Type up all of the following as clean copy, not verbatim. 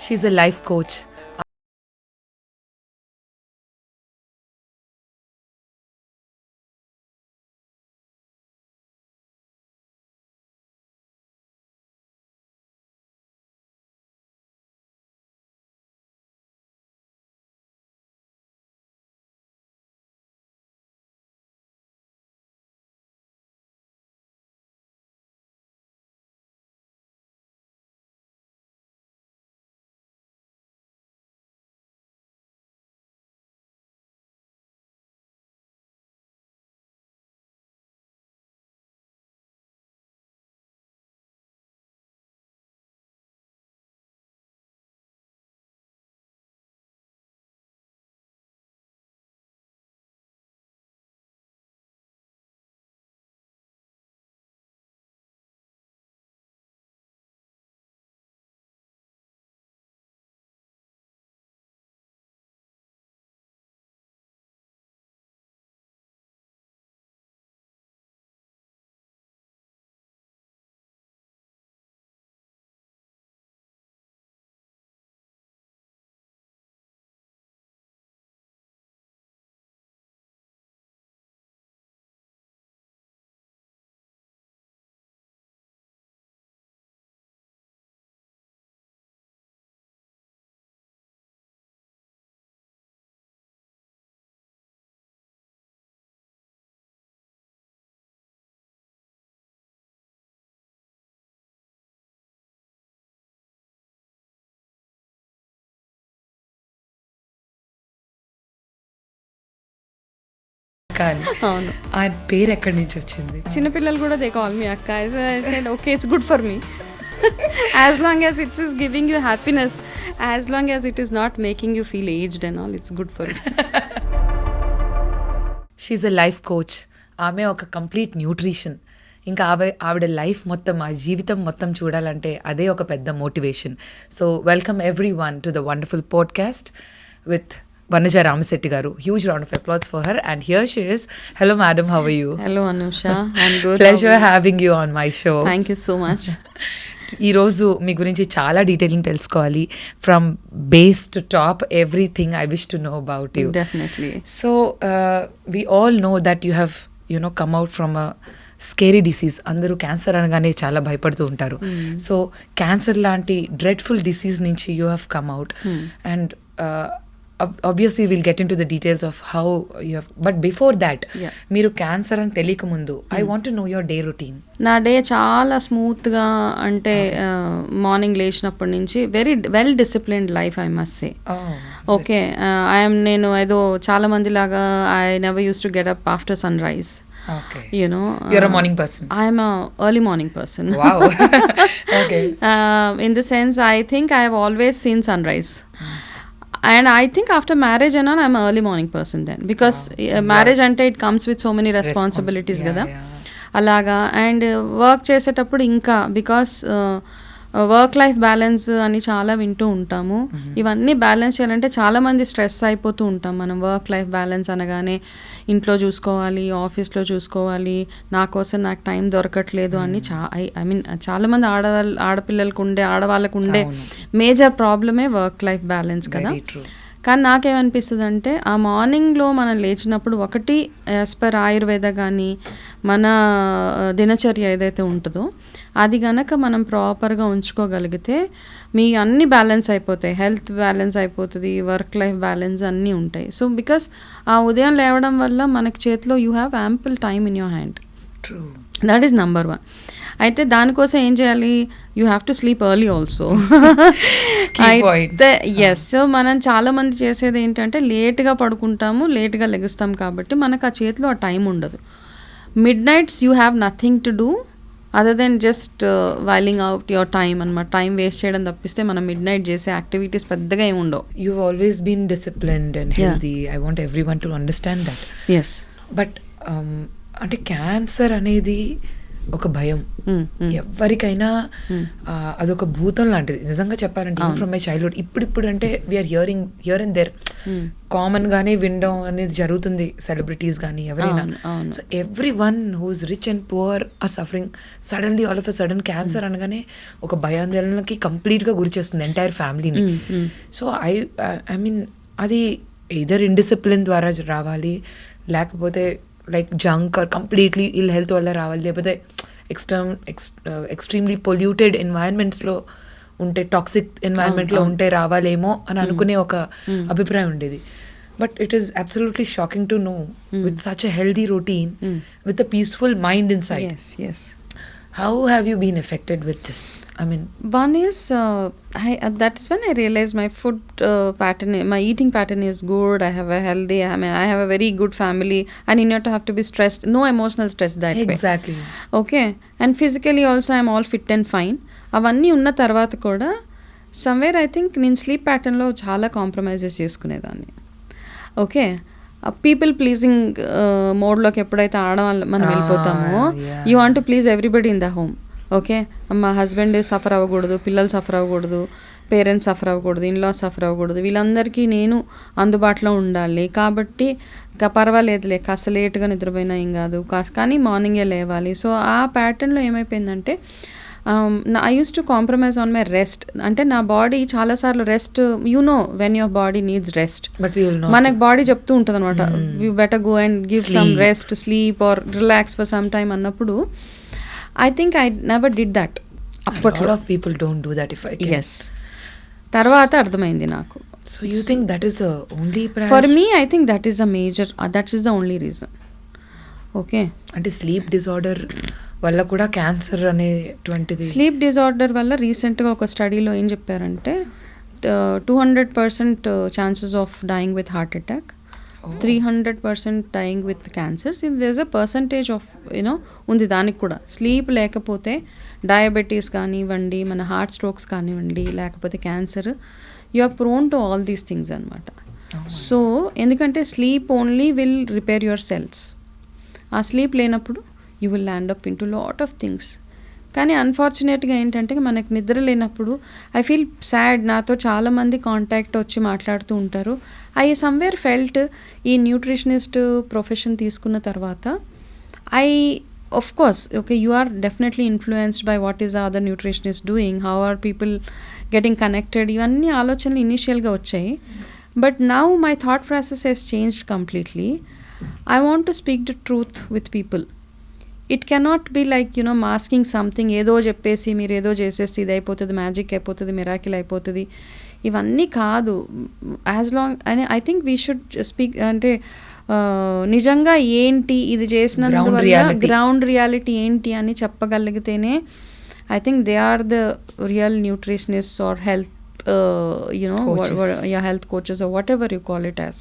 She's a life coach. అవును. ఆ పేరు ఎక్కడి నుంచి వచ్చింది? చిన్నపిల్లలు కూడా దే కాల్ మీ అక్క. I said okay, it's good for me. As long as it is giving you happiness, as long as it is not making you feel aged and all, it's good for me. She's a life coach. ఆమె ఒక complete nutrition. ఇంకా ఆవిడ life మొత్తం, ఆ జీవితం మొత్తం చూడాలంటే అదే ఒక పెద్ద motivation. So welcome every one to the wonderful podcast with Vanaja Ramisetty garu. Huge round of applause for her. And here she is. Hello madam, how are you? Hello Anusha, I'm good. Pleasure having you on my show. Thank you so much. ఈరోజు మీ గురించి చాలా detailing తెలుసుకోవాలి. From base to top everything I wish to know about you. Definitely. So we all know that you have come out from a scary disease. అందరూ cancer అనగానే చాలా భయపడుతూ ఉంటారు. So cancer లాంటి డ్రెడ్ఫుల్ డిసీజ్ నుంచి you have come out. And obviously we'll get into the details of how you have, but before that, మీరు cancer అని తెలియక ముందు I want to know your day routine. నా డే చాలా స్మూత్గా, అంటే మార్నింగ్ లేచినప్పటి నుంచి very well disciplined life I must say. Okay, నేను ఏదో చాలా మంది లాగా I never use to get up after sunrise. Okay. You're a morning person. I am a early morning person. Wow. Okay. In the sense, I think I have always seen sunrise. And I think after marriage and all, I'm an early morning person then. Because marriage ante it comes with so many responsibilities kada. Alaga. And work చేసేటప్పుడు ఇంకా, because work life balance అని చాలా వింటూ ఉంటాము. ఇవన్నీ balance చేయాలంటే చాలా మంది స్ట్రెస్ అయిపోతూ ఉంటాం. మనం వర్క్ లైఫ్ బ్యాలెన్స్ అనగానే ఇంట్లో చూసుకోవాలి, ఆఫీస్లో చూసుకోవాలి, నా కోసం నాకు టైం దొరకట్లేదు అని ఐ మీన్ చాలా మంది ఆడపిల్లలకు ఉండే, ఆడవాళ్ళకు ఉండే మేజర్ ప్రాబ్లమే వర్క్ లైఫ్ బ్యాలెన్స్ కదా. కానీ నాకేమనిపిస్తుంది అంటే, ఆ మార్నింగ్లో మనం లేచినప్పుడు ఒకటి యాజ్ పర్ ఆయుర్వేద కానీ మన దినచర్య ఏదైతే ఉంటుందో అది గనక మనం ప్రాపర్గా ఉంచుకోగలిగితే మీ అన్ని బ్యాలెన్స్ అయిపోతాయి. హెల్త్ బ్యాలెన్స్ అయిపోతుంది, వర్క్ లైఫ్ బ్యాలెన్స్ అన్నీ ఉంటాయి. సో బికాస్ ఆ ఉదయం లేవడం వల్ల మనకి చేతిలో you have ample time in your hand. True. That is number 1. అయితే దానికోసం ఏం చేయాలి? You have to sleep early also. అయితే ఎస్, సో మనం చాలా మంది చేసేది ఏంటంటే లేట్గా పడుకుంటాము, లేట్గా లెగుస్తాం, కాబట్టి మనకు ఆ చేతిలో ఆ టైం ఉండదు. Midnights you have nothing to do other than just whiling out your time అనమాట. టైం వేస్ట్ చేయడం తప్పిస్తే మనం మిడ్ నైట్ చేసే యాక్టివిటీస్ పెద్దగా ఏమి ఉండవు. You've always been disciplined and healthy. I want everyone to understand that. Yes. But అంటే cancer అనేది ఒక భయం ఎవరికైనా అదొక భూతం లాంటిది నిజంగా చెప్పాలంటే ఫ్రమ్ మై చైల్డ్హుడ్. ఇప్పుడు అంటే we are here and there common గానే వినడం అనేది జరుగుతుంది, సెలబ్రిటీస్ కానీ ఎవరైనా. So every one who's rich and poor are suffering suddenly all of a sudden cancer అనగానే ఒక భయాందోళనకి కంప్లీట్ గా గురి చేస్తుంది ఎంటైర్ ఫ్యామిలీని. సో ఐ మీన్ అది ఎయిదర్ ఇండిసిప్లిన్ ద్వారా రావాలి, లేకపోతే like junk or completely ill health వల్ల రావాలి, లేకపోతే ఎక్స్ట్రీమ్లీ పొల్యూటెడ్ ఎన్వైరన్మెంట్స్లో ఉంటే, టాక్సిక్ ఎన్వైరన్మెంట్లో ఉంటే రావాలేమో అని అనుకునే ఒక అభిప్రాయం ఉండేది. But it is absolutely shocking to know with such a healthy routine with a peaceful mind in side. How have you been affected with this? I mean, one is that is when I realized my food pattern, my eating pattern is good. I have a healthy, I have a very good family. I need not to have to be stressed, no emotional stress that way. Exactly. Okay, and physically also I am all fit and fine. అవంన్నీ ఉన్న తర్వాత కూడా somewhere I think నేను sleep ప్యాటర్న్లో చాలా compromises చేసుకునేదాన్ని. Okay, people pleasing మోడ్లోకి ఎప్పుడైతే ఆడవాళ్ళు మనం వెళ్ళిపోతామో, you want to please everybody in the home. Okay, మా హస్బెండ్ సఫర్ అవ్వకూడదు, పిల్లలు సఫర్ అవ్వకూడదు, పేరెంట్స్ సఫర్ అవ్వకూడదు, ఇన్లాస్ సఫర్ అవ్వకూడదు, వీళ్ళందరికీ నేను అందుబాటులో ఉండాలి. కాబట్టి పర్వాలేదులే, కాస్త లేట్గా నిద్రపోయినా ఏం కాదు, కానీ మార్నింగే లేవాలి. సో ఆ ప్యాటర్న్లో ఏమైపోయిందంటే I used to compromise on my rest. అంటే నా బాడీ చాలాసార్లు rest, you know when your body needs rest, మనకు బాడీ చెప్తూ ఉంటుంది అనమాట, you better go and give some rest, sleep or relax for some time అన్నప్పుడు I think I never did that. అప్పట్లో people don't do that. Yes, తర్వాత అర్థమైంది నాకు. So you think that is the only for me? I think that is the major, that is the only reason. Okay, అంటే sleep disorder వల్ల కూడా cancer అనేటువంటిది, sleep disorder వల్ల రీసెంట్గా ఒక స్టడీలో ఏం చెప్పారంటే 200% chances of dying with heart attack, 300% dying with cancers. There is a percentage of you know ఉంది దానికి కూడా. స్లీప్ లేకపోతే డయాబెటీస్ కానివ్వండి, మన హార్ట్ స్ట్రోక్స్ కానివ్వండి, లేకపోతే cancer, you are prone to all these things అనమాట. సో ఎందుకంటే sleep only will repair your cells. ఆ స్లీప్ లేనప్పుడు you will land up into lot of things. కానీ అన్ఫార్చునేట్గా ఏంటంటే మనకు నిద్ర లేనప్పుడు ఐ ఫీల్ సాడ్. నాతో చాలామంది కాంటాక్ట్ వచ్చి మాట్లాడుతూ ఉంటారు. ఐ సమ్వేర్ ఫెల్ట్ ఈ న్యూట్రిషనిస్ట్ ప్రొఫెషన్ తీసుకున్న తర్వాత of course, okay, you are definitely influenced by what is the other nutritionist doing, how are people getting connected, ఇవన్నీ ఆలోచనలు ఇనీషియల్గా వచ్చాయి. But now my thought process has changed completely. I want to speak the truth with people. It cannot be like you know masking something, ఏదో చెప్పేసి మీరు ఏదో చేసేసి ఇది అయిపోతుంది, మ్యాజిక్ అయిపోతుంది, మిరాకిల్ అయిపోతుంది, ఇవన్నీ కాదు. యాజ్ లాంగ్ అని I think we should speak, అంటే నిజంగా ఏంటి ఇది చేసినందువల్ల గ్రౌండ్ రియాలిటీ ఏంటి అని చెప్పగలిగితేనే I think they are the real nutritionist or health health coaches or whatever you call it as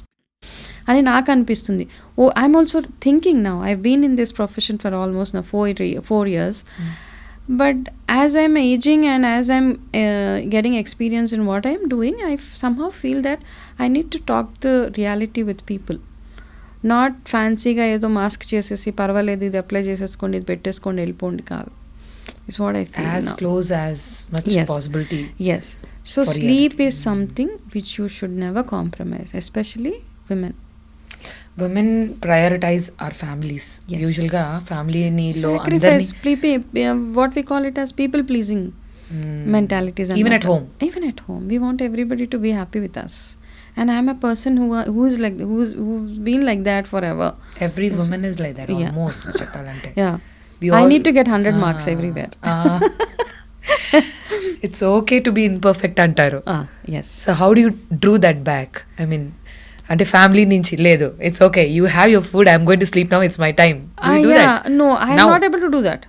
అని నాకు అనిపిస్తుంది. I'm also thinking now, I been in this profession for almost నా 4 years. But as I'm aging and as I'm getting experience in what I'm doing, I somehow feel that I need to talk the reality with people. Not ఫ్యాన్సీగా ఏదో mask చేసేసి పర్వాలేదు ఇది apply చేసేసుకోండి, ఇది పెట్టేసుకోండి, వెళ్ళిపోండి కాదు. It's what I feel. As close as much possibility. yes. So sleep is something which you should never compromise, especially women prioritize our families. Usually ga family ni lo sacrifice what we call it as people pleasing mentalities. Even at home we want everybody to be happy with us. And I'm a person who's been like that forever. Every woman is like that, almost. Cheppalante. Yeah, I need to get 100 marks everywhere. It's okay to be imperfect antaru. Yes. So how do you drew that back? I mean, ante family nunchi ledu, it's okay, you have your food, I'm going to sleep now, it's my time. Do you do that? No, I'm not able to do that.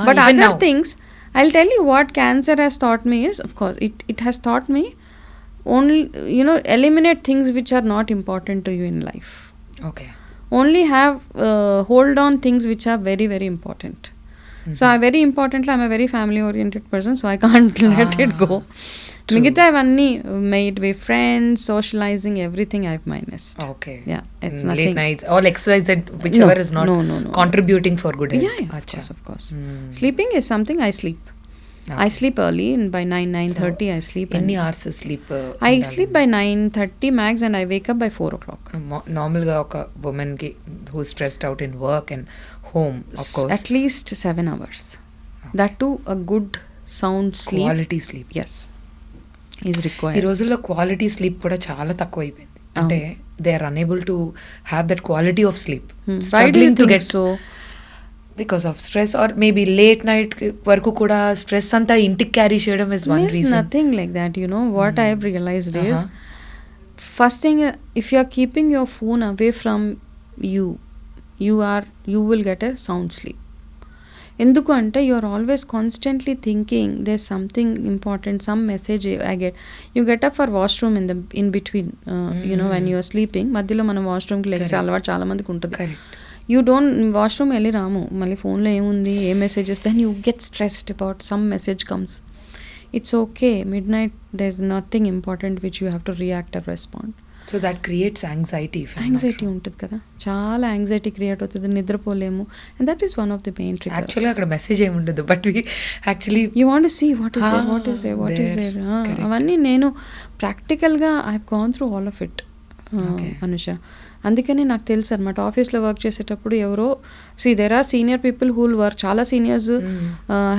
But other now, things, I'll tell you what cancer has taught me is, of course, it has taught me only, eliminate things which are not important to you in life. Okay. Only have hold on things which are very, very important. So very importantly, I'm a very family oriented person, so I can't let it go. మిగతా అవన్నీ made we friends, socialising, everything I minused. Okay. Yeah, it's Late nothing. nights, all XYZ, whichever is not no. contributing for good health. Yeah, of course. Sleeping is something I sleep. Okay. I sleep early, and by 9:30 I sleep. Any hours sleep? I sleep by 9:30 max, and I wake up by 4 o'clock. Normal ga oka woman ki who is stressed out in work and home, of course. At least 7 hours. That too, a good sound sleep. Quality sleep. Yes, is ఈ required. రోజుల్లో quality sleep కూడా చాలా తక్కువ అయిపోయింది. అంటే they are unable to have that quality of sleep. Why do you struggling to think get so? Because of stress or maybe late night వరకు కూడా stress అంతా ఇంటికి క్యారీ చేయడం is one There's reason. nothing like that. You know what I have realized is, first thing, if you are keeping your phone away from you, you will get a sound sleep. ఎందుకు అంటే you are always constantly thinking there something important, some message I get. You get up for washroom in between, you know when you are sleeping. మధ్యలో మనం వాష్రూమ్కి legs అలవాటు చాలా మందికి ఉంటుంది. You don't washroom వెళ్ళి రాము, మళ్ళీ ఫోన్లో ఏముంది, ఏ messages, then you get stressed about some message comes. It's okay, midnight there is nothing important which you have to react or respond. So that creates anxiety. Anxiety ఉంటుంది కదా, చాలా anxiety create అవుతుంది, నిద్రపోలేము. And that is one of the main triggers. Actually అక్కడ message ఏమి ఉండదు, but we actually you want to see what is there. అవన్నీ నేను ప్రాక్టికల్గా I have gone through all of it, Anusha. అందుకని నాకు తెలుసు అనమాట, ఆఫీస్లో వర్క్ చేసేటప్పుడు ఎవరో, there are senior people who work, చాలా seniors,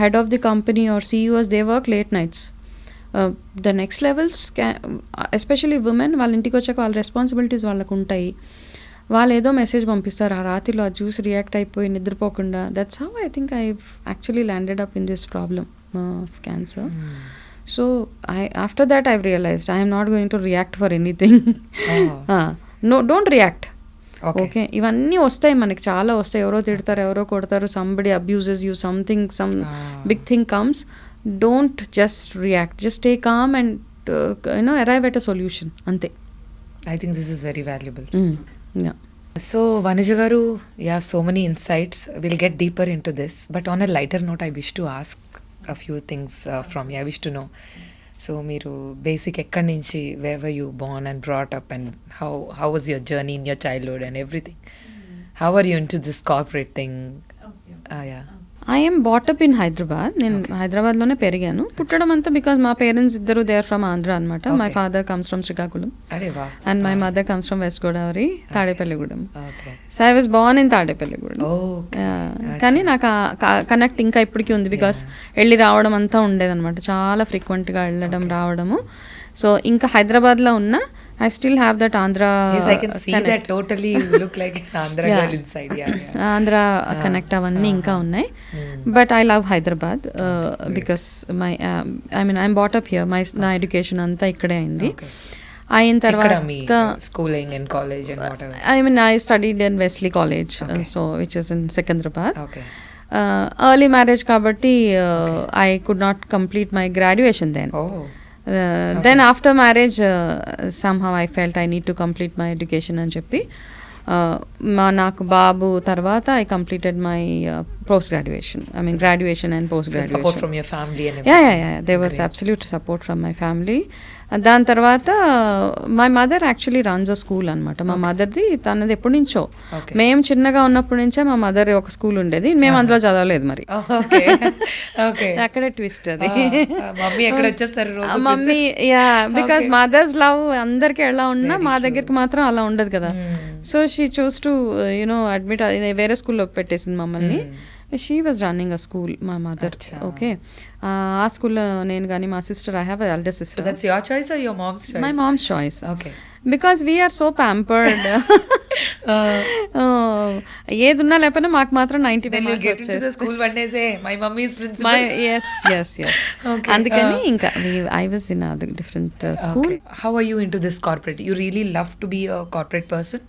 head of the company or CEOs, they work late nights. The next levels, especially women, వాళ్ళ ఇంటికి వచ్చాక వాళ్ళ రెస్పాన్సిబిలిటీస్ వాళ్ళకు ఉంటాయి. వాళ్ళు ఏదో మెసేజ్ పంపిస్తారు, ఆ రాత్రిలో అది చూసి రియాక్ట్ అయిపోయి నిద్రపోకుండా. That's how I think I actually landed up in this problem of cancer. So after that I've realised I'm not going to react for anything. Don't react. Okay, ఇవన్నీ వస్తాయి మనకి, చాలా వస్తాయి. ఎవరో తిడతారు, ఎవరో కొడతారు, somebody abuses you, some big thing comes. Don't just react. Just stay calm and arrive at a solution. Ante. I think this is very valuable. Yeah. So Vanaja garu, yeah, so many insights. We'll get deeper into this, but on a lighter note, I wish to ask a few things from you. I wish to know. So మీరు basic ఎక్కడి నుంచి, where were you born and brought up, and how was your journey in your childhood and everything? How are you into this corporate thing? Yeah. I am brought up in Hyderabad. నేను హైదరాబాద్లోనే పెరిగాను. పుట్టడం అంతా because మా parents ఇద్దరు they are from Andhra అనమాట. My father comes from Srikakulam and my mother comes from west Godavari, Tadepalligudem. So I was Born in Tadepalligudem. కానీ నాకు కనెక్ట్ ఇంకా ఇప్పటికీ ఉంది, బికాస్ వెళ్ళి రావడం అంతా ఉండేదన్నమాట, చాలా ఫ్రీక్వెంట్గా వెళ్ళడం రావడము. సో ఇంకా హైదరాబాద్లో ఉన్న I still have that Andhra. Yes, I can see connect. That totally look like an Andhra girl inside. Yeah. Andhra connect avanni inka unnai. But I love Hyderabad because I'm brought up here. My education anta ikkade ayindi. అయిన తర్వాత schooling and college and whatever. I studied in Wesley College, so which is in Secunderabad. Early marriage kabatti I could not complete my graduation then. Then after marriage somehow I felt I need to complete my education అని చెప్పి నాకు బాబు తర్వాత I completed my post graduation. I mean graduation and post graduation. So support from your family and everything. Yeah. There was absolute support from my family. దాని తర్వాత my mother actually runs a school అనమాట. మా మదర్ది తనది ఎప్పటి నుంచో, మేము చిన్నగా ఉన్నప్పటి నుంచే మా మదర్ ఒక స్కూల్ ఉండేది, మేము అందులో చదవలేదు. మరి అక్కడే ట్విస్ట్ అది. మమ్మీ బికాస్ మదర్స్ లవ్ అందరికి ఎలా ఉన్నా మా దగ్గరికి మాత్రం అలా ఉండదు కదా. So she choose to admit, వేరే స్కూల్లో పెట్టేసింది మమ్మల్ని. She was running a school, మా మదర్. ఓకే, ఆ స్కూల్లో నేను కానీ మా sister, I have elder sister. That's your choice or your mom's choice? My mom's choice. Okay. Because we are so pampered. ఏదున్నా లేకపోయినా మాకు మాత్రం 90 అందుకని ఇంకా I was in a different school. How are you into this corporate? You really love to be a corporate person?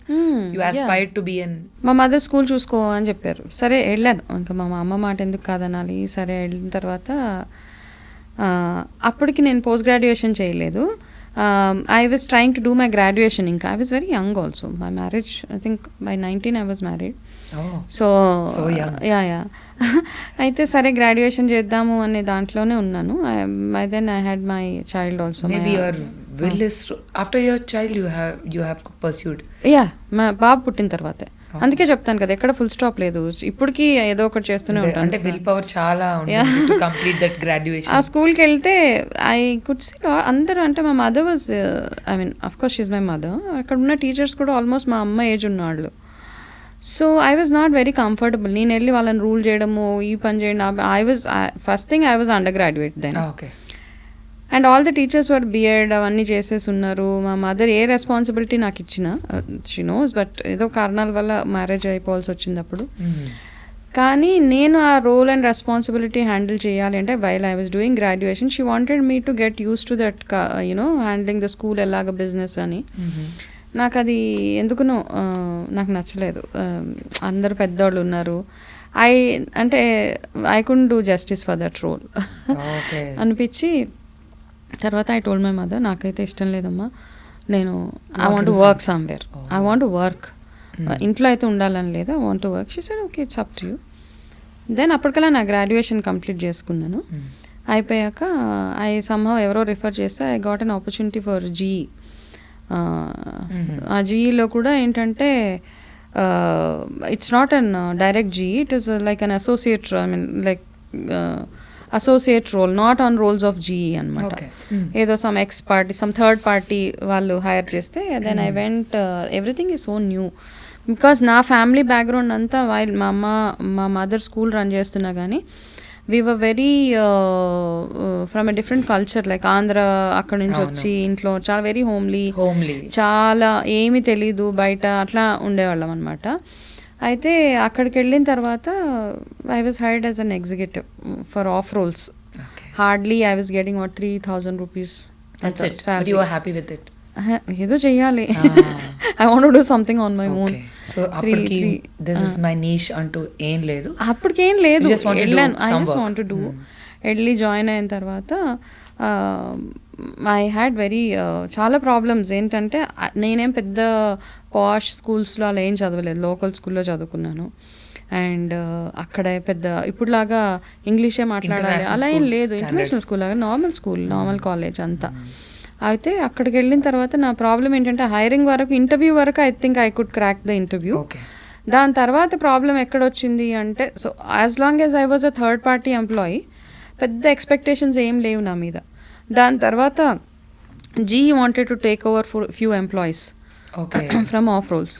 You aspired to be an... మా mother school చూసుకో అని చెప్పారు. సరే వెళ్ళాను. ఇంకా మా అమ్మ మాట ఎందుకు కాదనాలి. సరే వెళ్ళిన తర్వాత అప్పటికి నేను పోస్ట్ గ్రాడ్యుయేషన్ చేయలేదు. I was trying to do my graduation ఇంకా. I was very young also. My marriage, I think by 19 I was married. Oh, so so young. Yeah అయితే సరే గ్రాడ్యుయేషన్ చేద్దాము అనే దాంట్లోనే ఉన్నాను. By then I had my child also. Maybe your will is after your child you have pursued. Yeah మా బాబు పుట్టిన తర్వాతే. అందుకే చెప్తాను కదా, ఎక్కడ ఫుల్ స్టాప్ లేదు. ఇప్పటికీ ఏదో ఒకటి చేస్తూనే అంటే ఉంటాను. విల్ పవర్ చాలా టు కంప్లీట్ దట్ గ్రాడ్యుయేషన్. ఆ స్కూల్కి వెళ్తే ఐ కుడ్ సీ అందరూ, అంటే మా mother was, I mean of course she my mother. అక్కడ ఉన్న టీచర్స్ కూడా ఆల్మోస్ట్ మా అమ్మ ఏజ్ ఉన్నవాళ్ళు. So I was not very comfortable. నేను వెళ్ళి వాళ్ళని రూల్ చేయడము, ఈ పని చేయండి. I was first thing I was undergraduate then. Okay. And all the teachers were B Ed అవన్నీ చేసేసి ఉన్నారు. మా మదర్ ఏ రెస్పాన్సిబిలిటీ నాకు ఇచ్చిన, షీ నోస్, బట్ ఏదో కారణాల వల్ల మ్యారేజ్ అయిపోవాల్సి వచ్చింది అప్పుడు. కానీ నేను ఆ రోల్ అండ్ రెస్పాన్సిబిలిటీ హ్యాండిల్ చేయాలి అంటే while I was doing graduation she wanted me to get use to that handling the school ఎలాగ బిజినెస్ అని. నాకు అది ఎందుకునో నాకు నచ్చలేదు. అందరు పెద్దవాళ్ళు ఉన్నారు. I couldn't do justice for that role అనిపించి తర్వాత ఐ టోల్డ్ మై మదర్, నాకైతే ఇష్టం లేదమ్మా, నేను I want to work somewhere, I want to work, ఇంట్లో అయితే ఉండాలని లేదు, I want to work. She said okay, it's up to you. Then అప్పటికల్లా నా గ్రాడ్యుయేషన్ కంప్లీట్ చేసుకున్నాను. అయిపోయాక సమ్హౌ ఎవరో రిఫర్ చేస్తే I got an opportunity for GE. ఆ జీఈలో కూడా ఏంటంటే it's not an direct GE, it is like an associate, I mean like associate role, not on rolls of GE అనమాట. ఏదో some party, some third party వాళ్ళు hire చేస్తే then I went. Everything is so new because నా family background అంతా while మా mother school run చేస్తున్నా కానీ we were very from a different culture, like Andhra అక్కడ నుంచి వచ్చి ఇంట్లో చాలా వెరీ హోమ్లీ, చాలా ఏమీ తెలీదు బయట, అట్లా ఉండేవాళ్ళం అనమాట. అయితే అక్కడికి వెళ్ళిన తర్వాత I was hired as an executive for of roles. Hardly I was getting what 3,000 rupees. ఏదో చెయ్యాలి, I want to do something on my own. So అప్పటికి దిస్ ఇస్ మై నీష్ అంటూ ఏం లేదు, అప్పటికేం లేదు. వెళ్ళాను, I just want to do. వెళ్ళి జాయిన్ అయిన తర్వాత ఐ హ్యాడ్ వెరీ చాలా ప్రాబ్లమ్స్. ఏంటంటే నేనేం పెద్ద పాష్ స్కూల్స్లో అలా ఏం చదవలేదు, లోకల్ స్కూల్లో చదువుకున్నాను. అండ్ అక్కడ పెద్ద ఇప్పుడులాగా ఇంగ్లీషే మాట్లాడాలి అలా ఏం లేదు. ఇంటర్నేషనల్ స్కూల్ లాగా నార్మల్ స్కూల్, నార్మల్ కాలేజ్ అంతా. అయితే అక్కడికి వెళ్ళిన తర్వాత నా ప్రాబ్లం ఏంటంటే హైరింగ్ వరకు, ఇంటర్వ్యూ వరకు I think I could crack the interview. దాని తర్వాత ప్రాబ్లం ఎక్కడొచ్చింది అంటే, so as long as I was a third party employee, పెద్ద ఎక్స్పెక్టేషన్స్ ఏం లేవు నా మీద. దాని తర్వాత GE wanted to take over for few employees from off roles.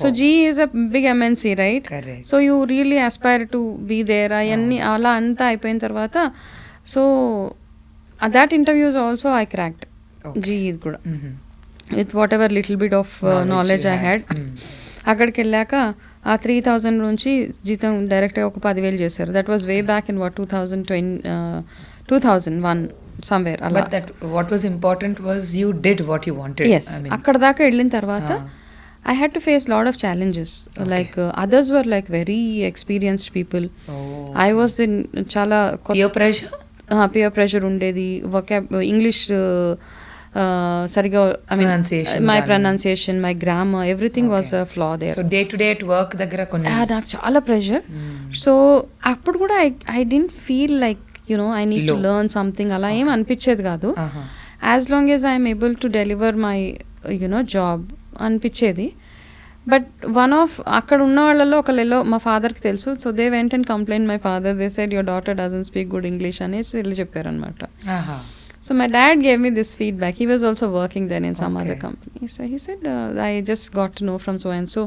So GE is a big MNC, right? Correct. So you really aspire to be there. అయన్నీ అలా అంతా అయిపోయిన తర్వాత, so that interviews also I cracked. GE కూడా with whatever little bit of knowledge I had. అక్కడికి వెళ్ళాక ఆ 3,000 నుంచి జీతం డైరెక్ట్గా ఒక 10,000 చేశారు. That was way back in 2001 somewhere. But that what was important was you did what you wanted. Yes. అక్కడ దాకా వెళ్ళిన తర్వాత I had to face lot of challenges. Like others were like very experienced people. I was in చాలా peer pressure ఉండేది. English సరిగా, I mean my pronunciation, my grammar, everything was a flaw there. So day to day at work దగ్గర కొన్ని నాకు చాలా pressure. So అప్పుడు కూడా I didn't feel like I need to learn something. అలా ఏం అనిపించేది కాదు. As long as I'm able to deliver my job అనిపించేది. బట్ వన్ ఆఫ్ అక్కడ ఉన్న వాళ్ళలో ఒకళ్ళలో మా ఫాదర్కి తెలుసు. So they went and complaint my father. They said your daughter doesn't speak good English అనేసి వీళ్ళు చెప్పారనమాట. So my dad gave me this feedback. He was also working then in some other company. So he said, I just got to know from so and so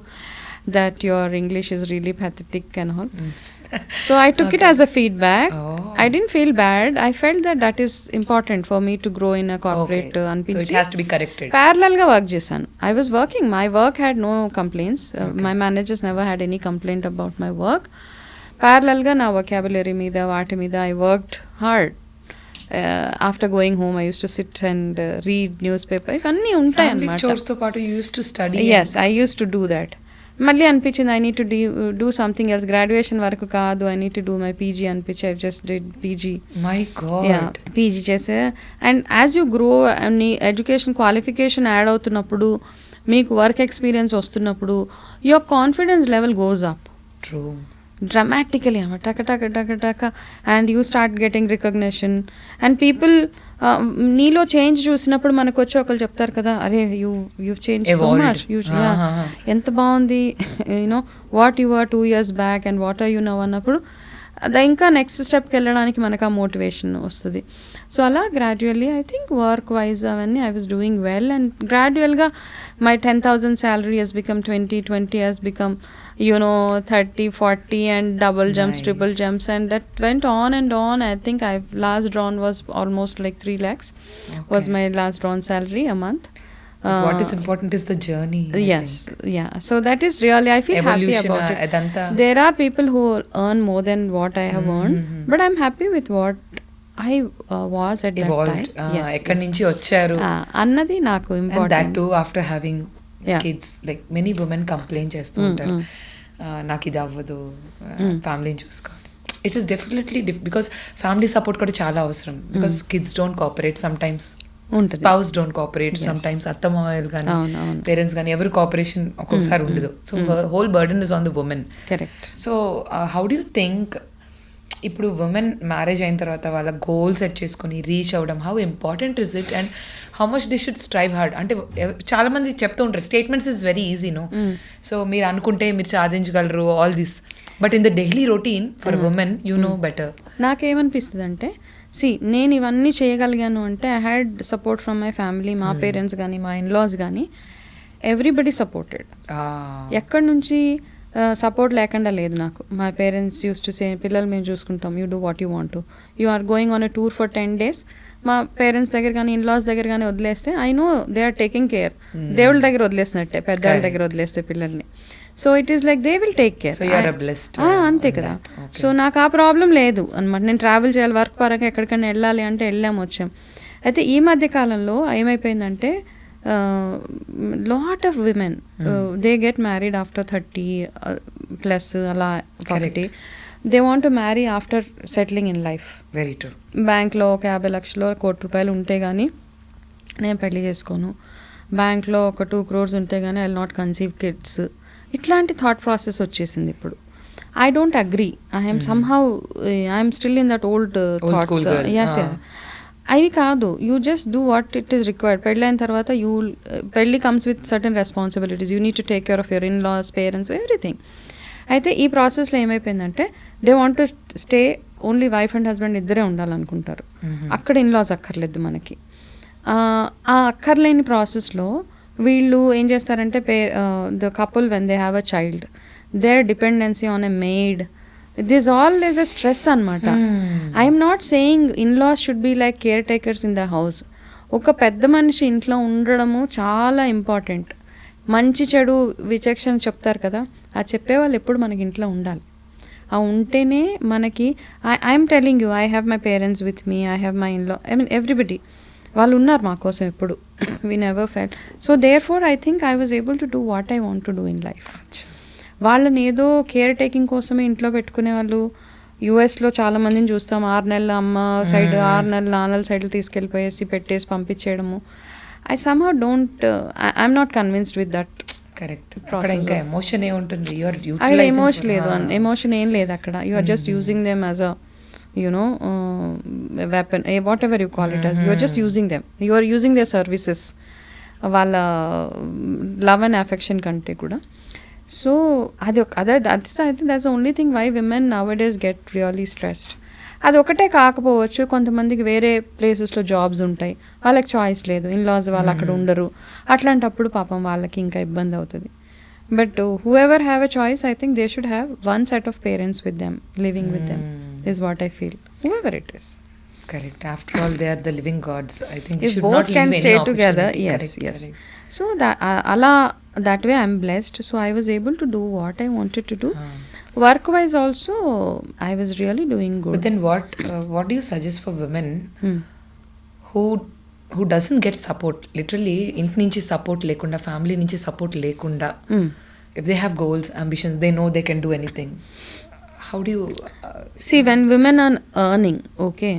that your English is really pathetic and all. So I took it as a feedback. I didn't feel bad. I felt that is important for me to grow in a corporate. So it has to be corrected. Parallel ga work chesanu. I was working. My work had no complaints. My managers never had any complaint about my work. Parallel ga na vocabulary meeda vaati meeda I worked hard. After going home I used to sit and read newspaper. Ivanni untayi annamata. Chores to part you used to study. Yes, I used to do that. మళ్ళీ అనిపించింది I need to do something else, graduation వరకు కాదు, I need to do my PG అనిపించి I just did PG. My God. PG చేసే. And as you grow నీ education qualification add అవుతున్నప్పుడు, మీకు work experience వస్తున్నప్పుడు, your confidence level goes up true dramatically, taka, and you start getting recognition, and people నీలో change చూసినప్పుడు మనకు వచ్చి ఒకరు చెప్తారు కదా, అరే యూ చేంజ్ సో మచ్, ఎంత బాగుంది, you know what you are 2 years back and what are you now అన్నప్పుడు అది ఇంకా నెక్స్ట్ స్టెప్కి వెళ్ళడానికి మనకు ఆ మోటివేషన్ వస్తుంది. సో అలా gradually I think work wise అవన్నీ I was doing well, and గ్రాడ్యువల్గా my 10,000 salary has become 20 has become 30-40 and double jumps, triple jumps, and that went on and on. I think I've last drawn was almost like 3 lakhs was my last drawn salary a month. What is important is the journey. Yes, yeah. So that is really, I feel happy about it. Adanta. There are people who earn more than what I have earned, but I'm happy with what I was at evolved. that time. Yes. ekkadi nunchi vacharu annadi naku important. And that too after having kids. Like many women complain chestu untaru, నాకు ఇది అవ్వదు, ఫ్యామిలీని చూసుకోవాలి. It is definitely because family support కూడా చాలా అవసరం. Because kids don't cooperate some times, spouse don't cooperate some times, అత్తమామలు కానీ పేరెంట్స్ కానీ ఎవరు కోఆపరేషన్ ఒక్కొక్కసారి ఉండదు. So whole burden is on the women. Correct. So how do you think ఇప్పుడు ఉమెన్ మ్యారేజ్ అయిన తర్వాత వాళ్ళ గోల్ సెట్ చేసుకుని రీచ్ అవ్వడం, how important is it and how much they should strive hard? అంటే చాలా మంది చెప్తూ ఉంటారు statements is very easy, no, so మీరు అనుకుంటే మీరు సాధించగలరు all this, but in the daily routine for women you know better. నాకేమనిపిస్తుంది అంటే, నేను ఇవన్నీ చేయగలిగాను అంటే I had support from my family, మా పేరెంట్స్ కానీ మా ఇన్లాస్ కానీ, ఎవ్రీబడి సపోర్టెడ్. ఎక్కడి నుంచి సపోర్ట్ లేకుండా లేదు నాకు. My parents use to say, పిల్లలు మేము చూసుకుంటాం, you do what you want to, you are going on a tour for 10 days. మా పేరెంట్స్ దగ్గర కానీ ఇన్లాస్ దగ్గర కానీ వదిలేస్తే I know they are taking care. దేవుళ్ళ దగ్గర వదిలేసినట్టే, పెద్దవాళ్ళ దగ్గర వదిలేస్తే పిల్లల్ని. So it is like they will take care. అంతే కదా. సో నాకు ఆ ప్రాబ్లం లేదు అనమాట. నేను ట్రావెల్ చేయాలి, వర్క్ పరంగా ఎక్కడికైనా వెళ్ళాలి అంటే వెళ్ళాము, వచ్చాం. అయితే ఈ మధ్య కాలంలో ఏమైపోయిందంటే, lot of women they get married after 30+ అలా ఒకటి. They want to marry after settling in life. Very true. బ్యాంక్లో ఒక 50 లక్షలు, 1 కోటి రూపాయలు ఉంటే కానీ నేను పెళ్లి చేసుకోను, బ్యాంక్లో ఒక 2 crores ఉంటే కానీ I will not conceive kids. ఇట్లాంటి థాట్ ప్రాసెస్ వచ్చేసింది ఇప్పుడు. I don't agree. I'm somehow I'm still in that old thoughts. Yes, అవి కాదు. You just do what it is required. పెళ్ళైన తర్వాత పెళ్ళి comes with certain responsibilities. You need to take care of your in laws, parents, everything. అయితే ఈ ప్రాసెస్లో ఏమైపోయిందంటే, they want to stay only wife and husband ఇద్దరే ఉండాలనుకుంటారు. అక్కడ ఇన్ లాస్ అక్కర్లేదు మనకి. ఆ అక్కర్లేని ప్రాసెస్లో వీళ్ళు ఏం చేస్తారంటే, the couple when they have a child, their dependency on a maid, this all is a stress అనమాట. I'm not saying in-laws should be like caretakers in the house. ఒక పెద్ద మనిషి ఇంట్లో ఉండడము చాలా ఇంపార్టెంట్. మంచి చెడు విచక్షణ చెప్తారు కదా, ఆ చెప్పేవాళ్ళు ఎప్పుడు మనకి ఇంట్లో ఉండాలి. ఆ ఉంటేనే మనకి, I'm telling you, I have my parents with me, I have my in law, I mean everybody, వాళ్ళు ఉన్నారు మా కోసం ఎప్పుడు. We never fell. So therefore I think I was able to do what I want to do in life. వాళ్ళని ఏదో care taking కోసమే ఇంట్లో పెట్టుకునే వాళ్ళు యూఎస్లో చాలా మందిని చూస్తాం. 6 నెలలు అమ్మ సైడ్, 6 నెలలు నాన్నల సైడ్లు తీసుకెళ్ళిపోయేసి పెట్టేసి పంపించేయడము. I somehow don't, I'm not convinced with that. Correct. ఇంకా ఎమోషన్ ఏముంటుంది? అక్కడ ఎమోషన్ లేదు, ఎమోషన్ ఏం లేదు అక్కడ. You are just using them as a weapon, whatever you call it as. You are just using them, you are using their services, వాళ్ళ love and affection కంటే కూడా. సో అది I think that's the only thing why women nowadays get really stressed. అది ఒకటే కాకపోవచ్చు, కొంతమందికి వేరే ప్లేసెస్లో జాబ్స్ ఉంటాయి, వాళ్ళకి చాయిస్ లేదు, ఇన్లాస్ వాళ్ళు అక్కడ ఉండరు. అట్లాంటప్పుడు పాపం వాళ్ళకి ఇంకా ఇబ్బంది అవుతుంది. But who ever have a choice, I think they should have one set of parents with them, living with them is what I feel, whoever it is. Correct. After all, they are the living gods. I think if both can stay together, yes. So that way I'm blessed. So I was able to do what I wanted to do. Work wise also I was really doing good. But then what do you suggest for women who doesn't get support, literally ఇంటి నుంచి support లేకుండా, family నుంచి support లేకుండా if they have goals, ambitions, they know they can do anything. How do you See, when women are earning, okay,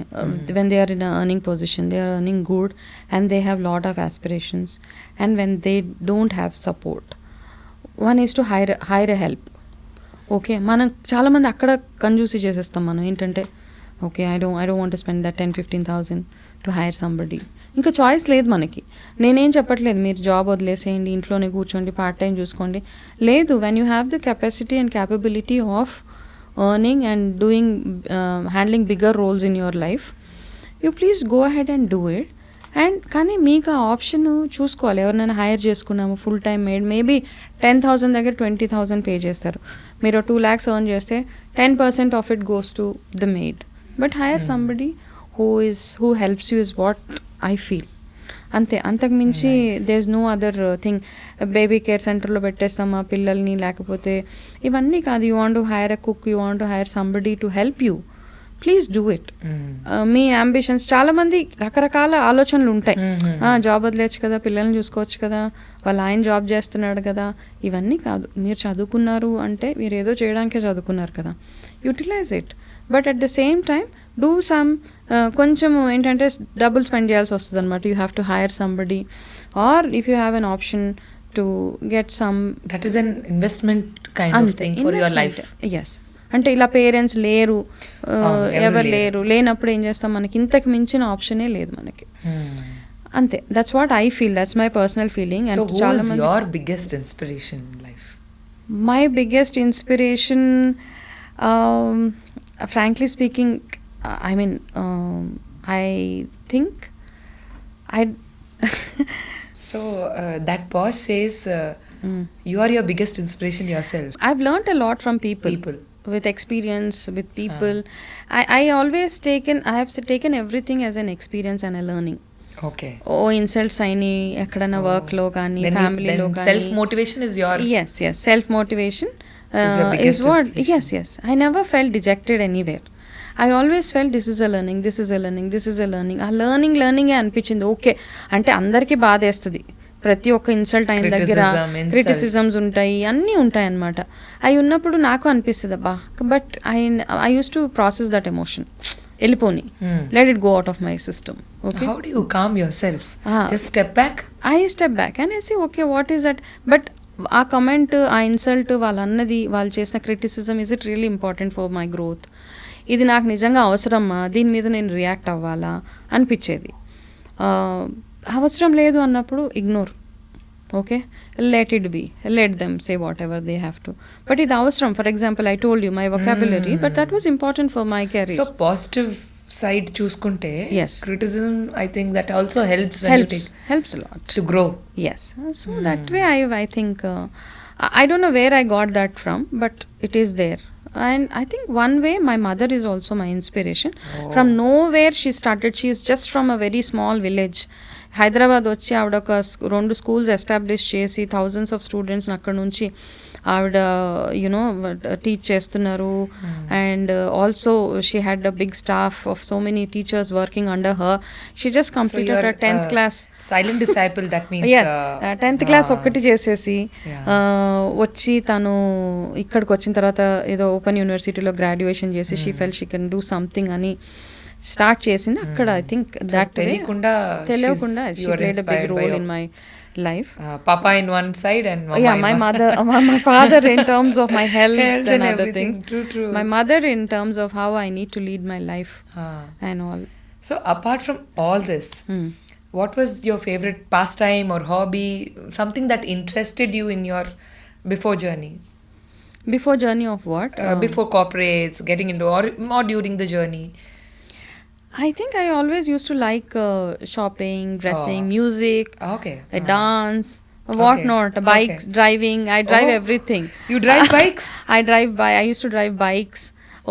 when they are in an earning position, they are earning good and they have lot of aspirations. And when they don't have support, one is to hire a help. Okay, మనం చాలామంది అక్కడ కంజూసీ చేసేస్తాం. మనం ఏంటంటే okay, I don't want to spend that 10,000-15,000 to hire somebody. ఇంకా choice లేదు మనకి. నేనేం చెప్పట్లేదు మీరు జాబ్ వదిలేసేయండి, ఇంట్లోనే కూర్చోండి, పార్ట్ టైం చూసుకోండి. లేదు, when you have the capacity and capability of earning and doing handling bigger roles in your life, you please go ahead and do it. And కానీ మీకు ఆ ఆప్షన్ చూసుకోవాలి. ఎవరినైనా హైర్ చేసుకున్నాము ఫుల్ టైం మేడ్, మేబీ 10,000 దగ్గర 20,000 pay చేస్తారు. మీరు 2 lakhs earn చేస్తే 10% of it goes to the maid. But hire somebody who helps you is what I feel. అంతే, అంతకు మించి there is no other thing. Baby care సెంటర్లో పెట్టేస్తామా పిల్లల్ని, లేకపోతే ఇవన్నీ కాదు. You want to hire a cook, you want to hire somebody to help you, please do it. మీ అంబిషన్స్, చాలామంది రకరకాల ఆలోచనలు ఉంటాయి. జాబ్ వదిలేచ్చు కదా, పిల్లల్ని చూసుకోవచ్చు కదా, వాళ్ళ ఆయన జాబ్ చేస్తున్నాడు కదా. ఇవన్నీ కాదు. మీరు చదువుకున్నారు అంటే మీరు ఏదో చేయడానికే చదువుకున్నారు కదా, utilise it. But at the same time do some, కొంచెం ఏంటంటే డబ్బులు స్పెండ్ చేయాల్సి వస్తుంది అనమాట. You have to hire somebody, or if you have an option to get some, that is an investment kind of thing for your life. Yes, అంటే ఇలా parents లేరు, ఎవరు లేరు, లేనప్పుడు ఏం చేస్తాం, మనకి ఇంతకు మించిన ఆప్షనే లేదు మనకి. అంతే, that's what I feel, that's my personal feeling. So who is your biggest inspiration in life? My biggest inspiration, frankly speaking, I mean, I think So that boss says you are your biggest inspiration yourself. I've learnt a lot from people. With experience, with people. I have taken everything as an experience and a learning. Okay. Insults aini ekkadana work lo gaani, family lo gaani. Self motivation is your yes self motivation is your biggest is what inspiration. yes I never felt dejected anywhere. I always felt this is a learning, this is a learning, this is a learning. ఆ learning ఏ అనిపించింది. Okay అంటే అందరికీ బాధేస్తుంది, ప్రతి ఒక్క insult అయిన దగ్గర criticisms ఉంటాయి, అన్నీ ఉంటాయి అన్నమాట. అవి ఉన్నప్పుడు నాకు అనిపిస్తుంది అబ్బా, but I used to process that emotion, వెళ్ళిపోని, let it go out of my system. Okay, how do you calm yourself? Just step back. I step back and I say okay, what is that? But ఆ comment, ఆ insult, వాళ్ళన్నది, వాళ్ళు చేసిన criticism, is it really important for my growth? ఇది నాకు నిజంగా అవసరమా, దీని మీద నేను రియాక్ట్ అవ్వాలా అనిపించేది. అవసరం లేదు అన్నప్పుడు ignore. Okay, let it be, let them say whatever they have to. But ఇది అవసరం. For example, I told you my vocabulary, but that was important for my career. So positive side చూసుకుంటే criticism, I think that also helps helps a lot to grow. Yes, so that way I think I don't know where I got that from, but it is there. And I think one way my mother is also my inspiration. From nowhere she started. She is just from a very small village. Hyderabad వచ్చి ఆవిడ ఒక 2 schools establish చేసి thousands of స్టూడెంట్స్ని అక్కడ నుంచి ఆవిడ you know teach చేస్తున్నారు. And also she had a big staff of so many teachers working under her. She just completed 10th class. Silent disciple, that means 10th class ఒక్కటి చేసేసి వచ్చి తను ఇక్కడికి వచ్చిన తర్వాత ఏదో ఓపెన్ యూనివర్సిటీలో గ్రాడ్యుయేషన్ చేసి she fell she can do something అని స్టార్ట్ చేసింది అక్కడ. ఐ థింక్ దట్ తెలియకుండా she played a big role in my life. Papa in one side and my mother, my father in terms of my health and other things. True. My mother in terms of how I need to lead my life and all. So apart from all this, what was your favorite pastime or hobby, something that interested you in your before journey? Before journey of what? Before corporates, getting into or during the journey? I think I always used to like shopping, dressing, music, dance, what not, bikes, driving. I drive everything. You drive bikes? I used to drive bikes.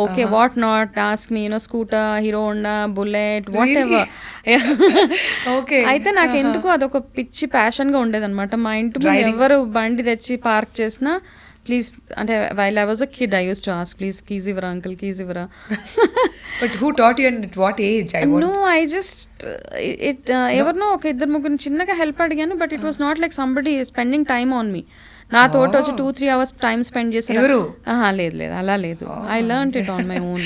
Okay, what not, ask me, scooter, Hero Honda, Bullet, whatever. Okay. అయితే నాకు ఎందుకు అదొక పిచ్చి ప్యాషన్గా ఉండేదన్నమాట. మా ఇంటి ముందు ఎవరు బండి తెచ్చి పార్క్ చేసినా ప్లీజ్ అంటే while I was a kid I used to ask please keys ఇవ్వరా అంకుల్ కీజ్ ఇవ్వరా. But who taught you and at what age? No I just it ఎవరినో ఒక ఇద్దరు ముగ్గురు చిన్నగా హెల్ప్ అడిగాను, but it was not like somebody spending time on me. నా తోట వచ్చి 2-3 hours టైం స్పెండ్ చేశారు. లేదు లేదు అలా లేదు, I learn it on my own.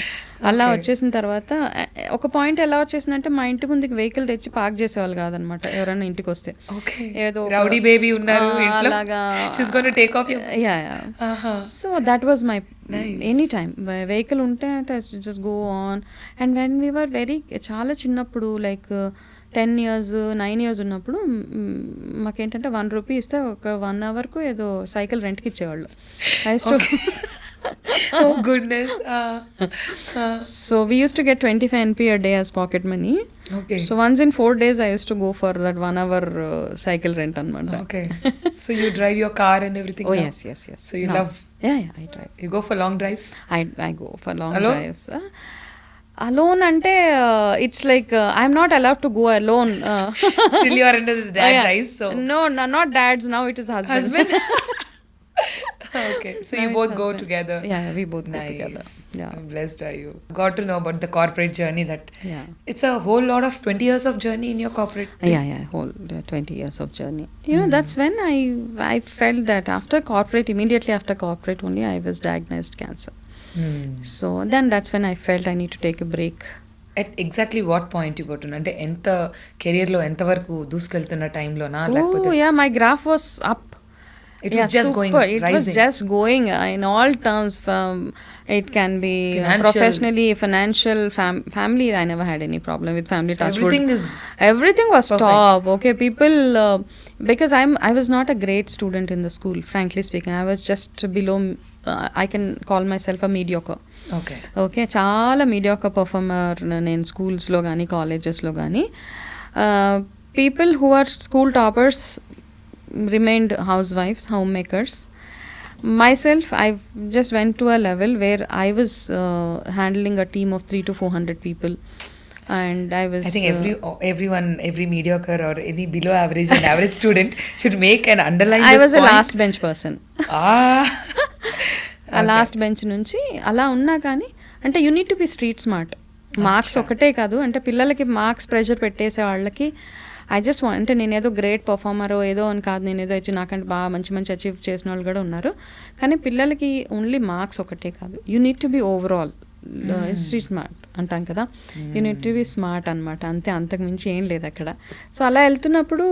అలా వచ్చేసిన తర్వాత ఒక పాయింట్ ఎలా వచ్చేసిందంటే మా ఇంటి ముందుకి వెహికల్ తెచ్చి పార్క్ చేసేవాళ్ళు కాదనమాట ఎవరైనా ఇంటికి వస్తే. ఏదో రౌడీ బేబీ ఉన్నారు అలాగా. So that was my any time vehicle ఉంటే just go on. And when we were very చాలా చిన్నప్పుడు లైక్ 10 years 9 years ఉన్నప్పుడు మాకేంటంటే 1 rupee ఇస్తే ఒక 1 hourకు ఏదో సైకిల్ రెంట్కి ఇచ్చేవాళ్ళు. Oh goodness. So we used to get 25 NP a day as pocket money. Okay. So once in 4 days I used to go for that 1 hour cycle rent anamata. Okay. So you drive your car and everything? Oh now? yes. So you love? Yeah, I drive. You go for long drives? I go for long Alone? drives. Alone ante it's like I'm not allowed to go alone. Still you are under the dad's eyes, so no, not dad's, now it is husband. Okay, so you both go together. Yeah, we both go together. Yeah, how blessed are you. Got to know about the corporate journey, that it's a whole lot of 20 years of journey in your corporate thing. Yeah, whole 20 years of journey. You know, that's when I felt that immediately after corporate only I was diagnosed cancer. So then that's when I felt I need to take a break. At exactly what point you got to know? అంటే ఎంత career లో ఎంత వరకు దూసుకెళ్తున్న టైంలోనా లేకపోతే? Yeah, my graph was up. It was just super. going It rising. was just going in all terms. It can be professionally, financial, family. I never had any problem with family. So everything was perfect. top. Okay, people, because I was not a great student in the school. Frankly speaking, I was just below. I can call myself a mediocre. Okay, చాలా mediocre performer నేను స్కూల్స్లో కానీ కాలేజెస్లో కానీ. People who are school toppers remained housewives, homemakers. Myself, I just went to a level where I was handling a team of 300 to 400 people. And I think every mediocre or any below average and average student should make an underline this I was point. a last bench person. ఆ last bench నుంచి అలా ఉన్నా కానీ అంటే you need to be street smart. Marks ఒకటే కాదు, అంటే పిల్లలకి మార్క్స్ ప్రెషర్ పెట్టేసే వాళ్ళకి ఐ జస్ట్ అంటే నేను ఏదో గ్రేట్ పర్ఫార్మర్ ఏదో అని కాదు, నేను ఏదో వచ్చి నాకంటే బాగా మంచి అచీవ్ చేసిన వాళ్ళు కూడా ఉన్నారు. కానీ పిల్లలకి ఓన్లీ మార్క్స్ ఒకటే కాదు, you need to be overall street smart అంటాం కదా, you need to be smart అనమాట. అంతకు మించి ఏం లేదు అక్కడ. సో అలా వెళ్తున్నప్పుడు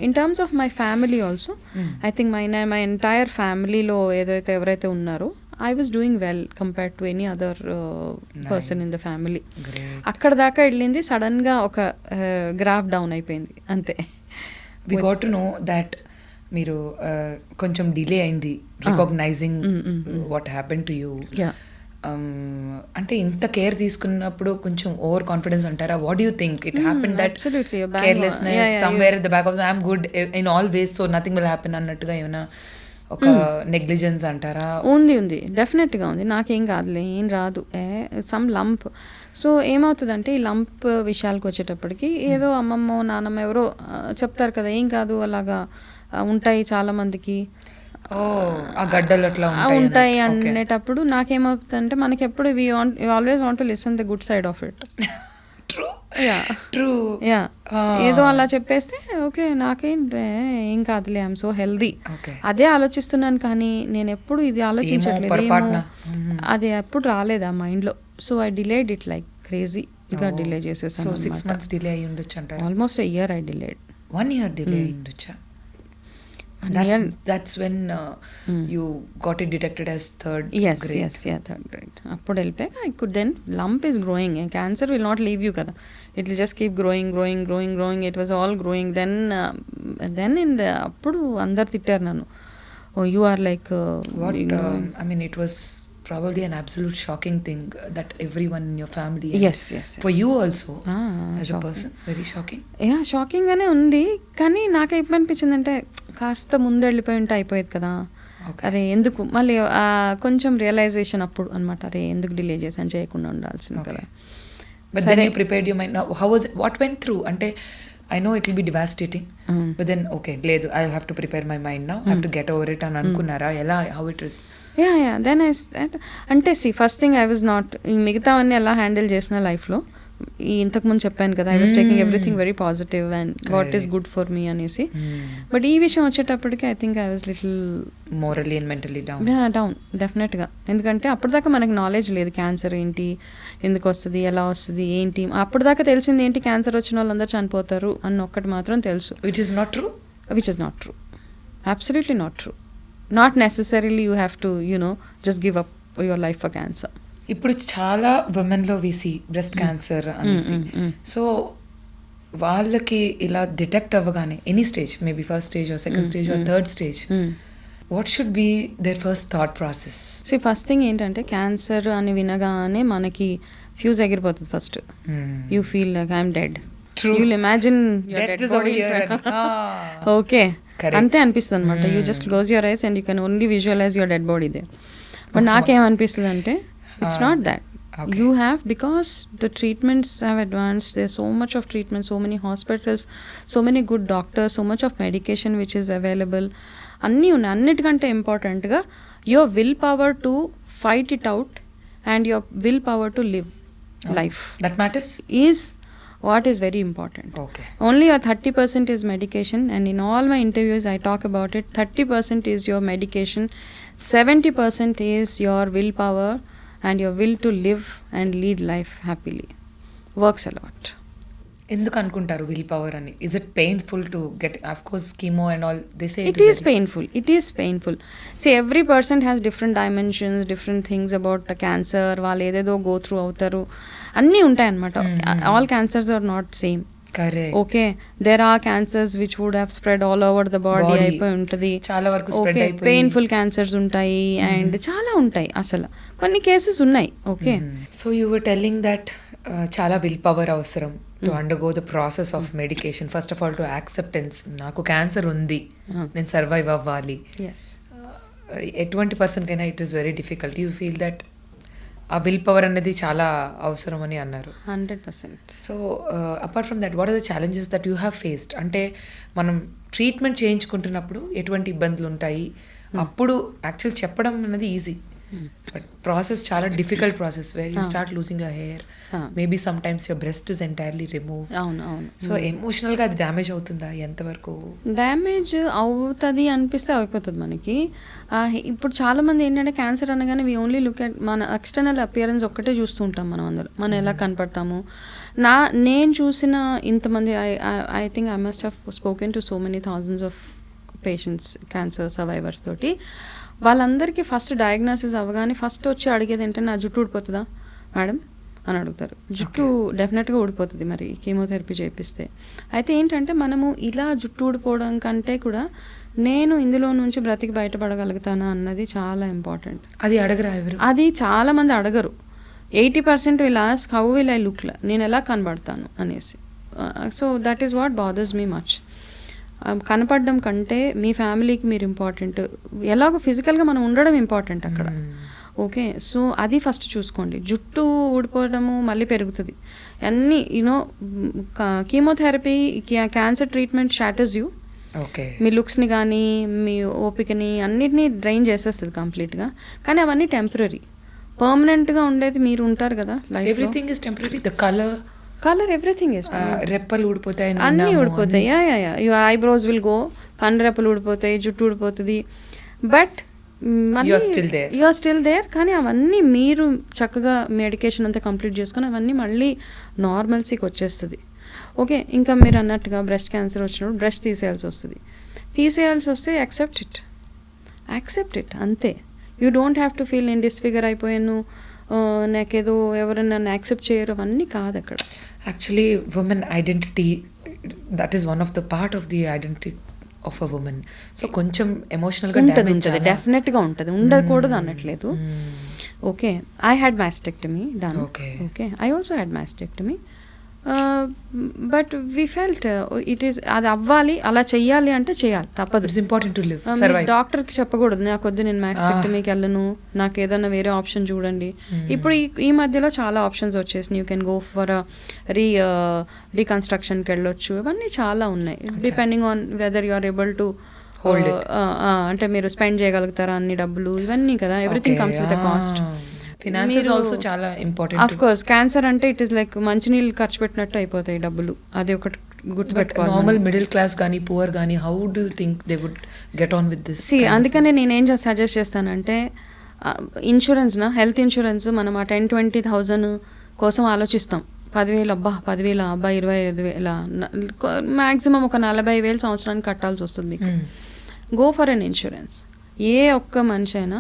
in terms of my family also I think my entire ఫ్యామిలీలో ఎవరైతే ఉన్నారో I was doing well compared to any other person in the family. అక్కడ దాకా వెళ్ళింది, సడన్ గా ఒక గ్రాఫ్ డౌన్ అయిపోయింది అంతే. We got to know that మీరు కొంచెం డిలే అయింది recognising what happen to you. అంటే ఇంత కేర్ తీసుకున్నప్పుడు కొంచెం ఓవర్ కాన్ఫిడెన్స్ అంటారా? What do you think it happen that carelessness somewhere at the back of the I'm good in all ways so nothing will happen అన్నట్టుగా ఏమైనా ఒక negligence అంటారా? ఉంది డెఫినెట్గా ఉంది. నాకేం కాదులే, ఏం రాదు, సమ్ లంప్. సో ఏమవుతుందంటే ఈ లంప్ విషయాలకు వచ్చేటప్పటికి ఏదో అమ్మమ్మో నాన్నమ్మ ఎవరో చెప్తారు కదా, ఏం కాదు అలాగా ఉంటాయి చాలా మందికి గడ్డలు అట్లా ఉంటాయి అనేటప్పుడు నాకేమవుతుందంటే మనకి ఎప్పుడు always want to listen the good side of it. ఏదో అలా చెప్పేస్తే ఓకే నాకేంటే ఏం కాదులే, ఐఎమ్ సో హెల్దీ అదే ఆలోచిస్తున్నాను. కానీ నేను ఎప్పుడు ఇది ఆలోచించట్లేదు, అది ఎప్పుడు రాలేదు ఆ మైండ్ లో. So I delayed it like crazy గా డిలే చేసేసాను. 6 months డిలే అయ్యి ఉండొచ్చు అంటారు. Almost a year I delayed. 1 year delay అయ్యి ఉండొచ్చా? That's when you got it detected as third grade. Yes, third grade. అప్పుడు వెళ్ళిపోయాక I could then lump is growing. Cancer will not leave you కదా, it will just keep growing. It was all growing. Then in the అప్పుడు అందరు తిట్టారు నన్ను, oh you are like what I mean it was probably an absolute shocking thing that everyone in your family yes for you also as shocking. A person very shocking. Shocking గానే ఉంది. కానీ నాకు ఏమనిపించిందంటే కాస్త ముందు వెళ్ళిపోయి ఉంటే అయిపోయేది కదా, అరే ఎందుకు మళ్ళీ కొంచెం రియలైజేషన్ అప్పుడు అనమాట, అరే ఎందుకు డిలే చేసాను, చేయకుండా ఉండాల్సింది కదా. But then you prepared your mind. Now how was it, what went through? అంటే I know it will be devastating, but then okay లేదు, I have to prepare my mind now, have to get over it అని అనుకున్నారా? ఎలా, how it is? Then అంటే first thing I was not, ఈ మిగతావన్నీ ఎలా handle చేసిన లైఫ్లో, ఇంతకుముందు చెప్పాను కదా, I was taking everything very positive and what is good for me అనేసి. బట్ ఈ విషయం వచ్చేటప్పటికి I think I was little morally and mentally down డెఫినెట్గా. ఎందుకంటే అప్పటిదాకా మనకు నాలెడ్జ్ లేదు, క్యాన్సర్ ఏంటి, ఎందుకు వస్తుంది, ఎలా వస్తుంది, ఏంటి. అప్పటిదాకా తెలిసింది ఏంటి, క్యాన్సర్ వచ్చిన వాళ్ళందరూ చనిపోతారు అన్న ఒక్కటి మాత్రం తెలుసు. Which is not true. Absolutely not true. Not necessarily you have to, just give up your life for cancer. ఇప్పుడు చాలా ఉమెన్లో వీసీ బ్రెస్ట్ క్యాన్సర్ అనేసి, సో వాళ్ళకి ఇలా డిటెక్ట్ అవ్వగానే any stage, maybe first stage or second stage or third stage, what should be their first thought process? So first thing ఏంటంటే, cancer అని వినగానే మనకి ఫ్యూజ్ ఎగిరిపోతుంది first. You feel like I'm dead. You'll imagine your dead body in front. Okay. అంతే అనిపిస్తుంది అనమాట. You just close your eyes and you can only visualise your dead body there. But నాకేమనిపిస్తుంది అంటే, it's not that. You have, because the treatments have advanced, there's so much of treatment, so many hospitals, so many good doctors, so much of medication which is available. అన్నీ ఉన్నాయి. అన్నిటికంటే ఇంపార్టెంట్గా your willpower to fight it out and your willpower to live life. That matters? Is what is very important. Okay. Only a 30% is medication, and in all my interviews I talk about it. 30% is your medication, 70% is your willpower and your will to live and lead life happily. Works a lot. ఎందుకు అనుకుంటారు will power అని? Is it painful to get, of course chemo and all they say it is painful. See, every person has different dimensions, different things about the cancer. వాళ్ళు ఏదేదో go through అవుతారు, అన్నీ ఉంటాయన్నమాట. All cancers are not same. Correct. Okay, there are cancers which would have spread all over the body అయిపోయి ఉంటుంది. చాలా వరకు spread అయిపోయి పెయిన్ఫుల్ క్యాన్సర్స్ ఉంటాయి అండ్ చాలా ఉంటాయి. అసలు కొన్ని కేసెస్ ఉన్నాయి. Okay, so you were telling that చాలా విల్ పవర్ అవసరం to undergo the process of medication. First of all to acceptance, నాకు క్యాన్సర్ ఉంది, నేను సర్వైవ్ అవ్వాలి. ఎటువంటి పర్సన్కైనా it is very difficult. You feel that ఆ విల్ పవర్ అనేది చాలా అవసరం అని అన్నారు. 100%. So apart from that, what are the challenges that you have faced? అంటే మనం ట్రీట్మెంట్ చేయించుకుంటున్నప్పుడు ఎటువంటి ఇబ్బందులు ఉంటాయి? అప్పుడు యాక్చువల్ చెప్పడం అనేది ఈజీ, బట్ ప్రాసెస్ చాలా difficult process, where you start losing your hair, maybe some times your breast is entirely remove. అవును. సో ఎమోషనల్గా అది డ్యామేజ్ అవుతుందా? ఎంతవరకు డ్యామేజ్ అవుతుంది అనిపిస్తే అయిపోతుంది మనకి. ఇప్పుడు చాలామంది ఏంటంటే, క్యాన్సర్ అనగానే వీ ఓన్లీ లుక్ అట్ మన ఎక్స్టర్నల్ అపియరెన్స్ ఒక్కటే చూస్తూ ఉంటాం మనం అందరం, మనం ఎలా కనపడతాము. నేను చూసిన ఇంతమంది, I think I must have spoken to so many thousands of patients, cancer survivors తోటి. వాళ్ళందరికీ ఫస్ట్ డయాగ్నోసిస్ అవ్వగానే ఫస్ట్ వచ్చి అడిగేది ఏంటంటే, నా జుట్టు ఊడిపోతుందా మేడం అని అడుగుతారు. జుట్టు డెఫినెట్గా ఊడిపోతుంది మరి కీమోథెరపీ చేపిస్తే. అయితే ఏంటంటే, మనము ఇలా జుట్టు ఊడిపోవడం కంటే కూడా నేను ఇందులో నుంచి బ్రతికి బయటపడగలుగుతానా అన్నది చాలా ఇంపార్టెంట్. అది అడగరా ఎవరు? అది చాలామంది అడగరు. 80% will ask how will I look, నేను ఎలా కనబడతాను అనేసి. So that is what bothers me much. కనపడడం కంటే మీ ఫ్యామిలీకి మీరు ఇంపార్టెంట్, ఎలాగో ఫిజికల్గా మనం ఉండడం ఇంపార్టెంట్ అక్కడ. ఓకే, సో అది ఫస్ట్ చూసుకోండి. జుట్టు ఊడిపోవడము మళ్ళీ పెరుగుతుంది అన్నీ, chemotherapy, cancer treatment shatters you. Okay, మీ లుక్స్ని కానీ మీ ఓపికని అన్నిటినీ డ్రైన్ చేసేస్తుంది కంప్లీట్గా. కానీ అవన్నీ టెంపరీ. పర్మనెంట్గా ఉండేది మీరు ఉంటారు కదా life. Everything is temporary. The colour everything is, రెప్పలు ఊడిపోతాయి, అన్నీ ఊడిపోతాయి. యువర్ ఐబ్రోస్ విల్ గో, కన్ను రెప్పలు ఊడిపోతాయి, జుట్టు ఊడిపోతుంది. But you are still there. కానీ అవన్నీ మీరు చక్కగా మెడికేషన్ అంతా కంప్లీట్ చేసుకొని అవన్నీ మళ్ళీ నార్మల్సీకి వచ్చేస్తుంది. ఓకే, ఇంకా మీరు అన్నట్టుగా బ్రెస్ట్ క్యాన్సర్ వచ్చినప్పుడు బ్రెస్ట్ తీసేయాల్సి వస్తే యాక్సెప్ట్ ఇట్ అంతే. You don't have to feel నేను డిస్ఫిగర్ అయిపోయాను, నాకేదో ఎవరైనా నన్ను యాక్సెప్ట్ చేయరు, అవన్నీ కాదు అక్కడ. Actually women identity, that is one of the part of the identity of a women. So కొంచెం ఎమోషనల్గా ఉంటుంది, డెఫినెట్గా ఉంటుంది, ఉండకూడదు అనట్లేదు. Okay, I had mastectomy done. Okay, I also had mastectomy. But we felt it is అది అవ్వాలి, అలా చెయ్యాలి అంటే చేయాలి, తప్పదు. It's important to live. డాక్టర్కి చెప్పకూడదు నాకు వద్దు, నేను మ్యాస్టెక్టమీకి వెళ్ళను, నాకు ఏదైనా వేరే ఆప్షన్ చూడండి. ఇప్పుడు ఈ మధ్యలో చాలా ఆప్షన్స్ వచ్చేసినాయి. యూ కెన్ గో ఫర్ రీకన్స్ట్రక్షన్కి వెళ్ళొచ్చు, ఇవన్నీ చాలా ఉన్నాయి. Depending on whether you are able to అంటే మీరు స్పెండ్ చేయగలుగుతారా అన్ని డబ్బులు, ఇవన్నీ కదా. Everything comes with a cost. Finances also చాలా ఇంపార్టెంట్. ఆఫ్ కోర్స్ క్యాన్సర్ అంటే ఇట్ ఈస్ లైక్ మంచినీళ్ళు ఖర్చు పెట్టినట్టు అయిపోతాయి డబ్బులు, అది ఒకటి గుర్తుపెట్టుకోవాలి. నార్మల్ మిడిల్ క్లాస్ కానీ పువర్ కానీ how do think they would get on with this? అందుకనే నేనేం సజెస్ట్ చేస్తానంటే ఇన్సూరెన్స్ హెల్త్ ఇన్సూరెన్స్ మనం ఆ 10,000-20,000 కోసం ఆలోచిస్తాం. 10,000 అబ్బా 10,000 అబ్బా 25,000 మ్యాక్సిమం ఒక 40,000 సంవత్సరానికి కట్టాల్సి వస్తుంది మీకు. Go for an insurance. ఏ ఒక్క మనిషి అయినా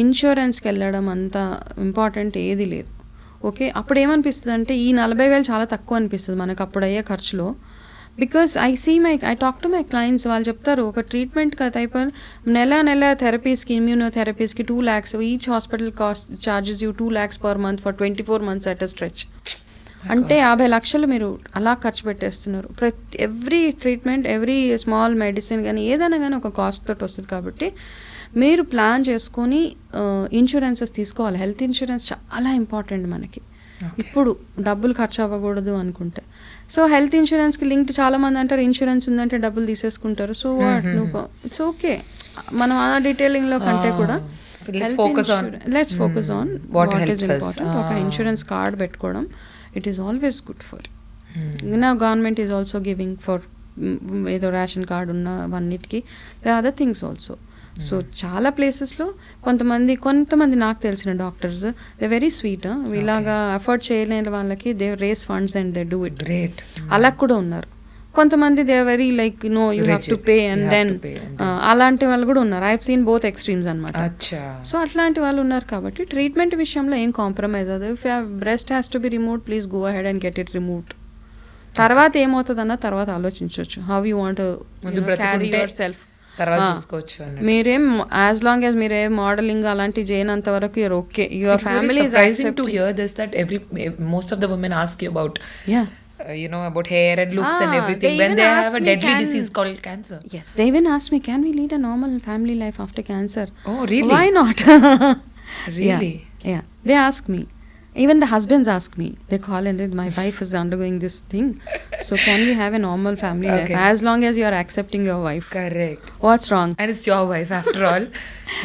ఇన్సూరెన్స్కి వెళ్ళడం అంత ఇంపార్టెంట్ ఏది లేదు. ఓకే, అప్పుడు ఏమనిపిస్తుంది అంటే ఈ 40,000 చాలా తక్కువ అనిపిస్తుంది మనకు అప్పుడు అయ్యే ఖర్చులో. Because I talk to my clients, వాళ్ళు చెప్తారు ఒక ట్రీట్మెంట్కి అయిపోయి నెల థెరపీస్కి, ఇమ్యూనోథెరపీస్కి 2 lakhs, each hospital cost charges you 2 lakhs per month for 24 months at a stretch. అంటే 50 లక్షలు మీరు అలా ఖర్చు పెట్టేస్తున్నారు. Every treatment, every small medicine కానీ ఏదైనా కానీ ఒక కాస్ట్ తోటి వస్తుంది. కాబట్టి మీరు ప్లాన్ చేసుకొని ఇన్సూరెన్సెస్ తీసుకోవాలి. హెల్త్ ఇన్సూరెన్స్ చాలా ఇంపార్టెంట్ మనకి. ఇప్పుడు డబ్బులు ఖర్చు అవ్వకూడదు అనుకుంటే. సో హెల్త్ ఇన్సూరెన్స్కి లింక్డ్ చాలా మంది అంటారు ఇన్సూరెన్స్ ఉందంటే డబ్బులు తీసేసుకుంటారు. So what, it's okay. మనం ఆ డీటెయిలింగ్లో కంటే కూడా let's focus on what is important. ఒక ఇన్సూరెన్స్ కార్డ్ పెట్టుకోవడం it is always good for. నా government is also giving for ఏదో రేషన్ కార్డు ఉన్న వన్నిటికి అదర్ థింగ్స్ ఆల్సో. సో చాలా ప్లేసెస్లో కొంతమంది నాకు తెలిసిన డాక్టర్స్ దే వెరీ స్వీట్. ఇలాగా అఫోర్డ్ చేయలేని వాళ్ళకి they raise funds and they do it. Great. అలా కూడా ఉన్నారు. కొంతమంది they very like no you have to pay and then అలాంటి వాళ్ళు కూడా ఉన్నారు. I have seen both extremes అనమాట. సో అట్లాంటి వాళ్ళు ఉన్నారు. కాబట్టి ట్రీట్మెంట్ విషయంలో ఏం కాంప్రమైజ్ అవ్వదు. If you breast has to be removed please go ahead and get it removed. తర్వాత ఏమవుతుందన్న తర్వాత ఆలోచించవచ్చు. How you want carry yourself తర్వాత చూసుకోవచ్చు. మీరేం యాజ్ లాంగ్ యాజ్ మీరేం మోడలింగ్ అలాంటివి చేయనంత వరకు you're okay. Your family is accepting to hear this that most of the women ask you about about hair and looks and everything when they have a deadly disease called cancer. Yes, they even ask me, can we lead a normal family life after cancer? Oh really? Why not? Really? Yeah, they ask me. Even the husbands ask me. They call and say, my wife is undergoing this thing. So can we have a normal family life? As long as you are accepting your wife. Correct. What's wrong? And it's your wife after all.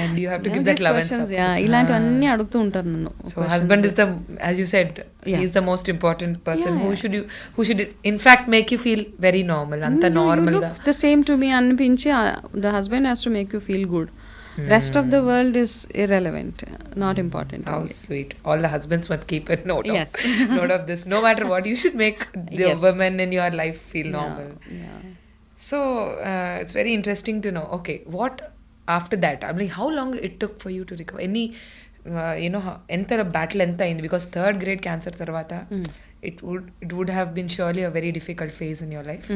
And you have to give that love and support. Yeah, ఇలాంటివన్నీ అడుగుతూ ఉంటారు నన్ను. So husband is as you said, he is the most important person. Who should in fact make you feel very normal. Anta normal ga. The same to me అనిపించి the husband has to make you feel good. Rest of the world is irrelevant, not important. How sweet. All the husbands must keep a note of this. No matter what, you should make the women in your life feel normal. Yeah. So it's very interesting to know. Okay, what after that? I mean, how long it took for you to recover? Any enter a battle enta ayindi because 3rd grade cancer tarvata it would have been surely a very difficult phase in your life.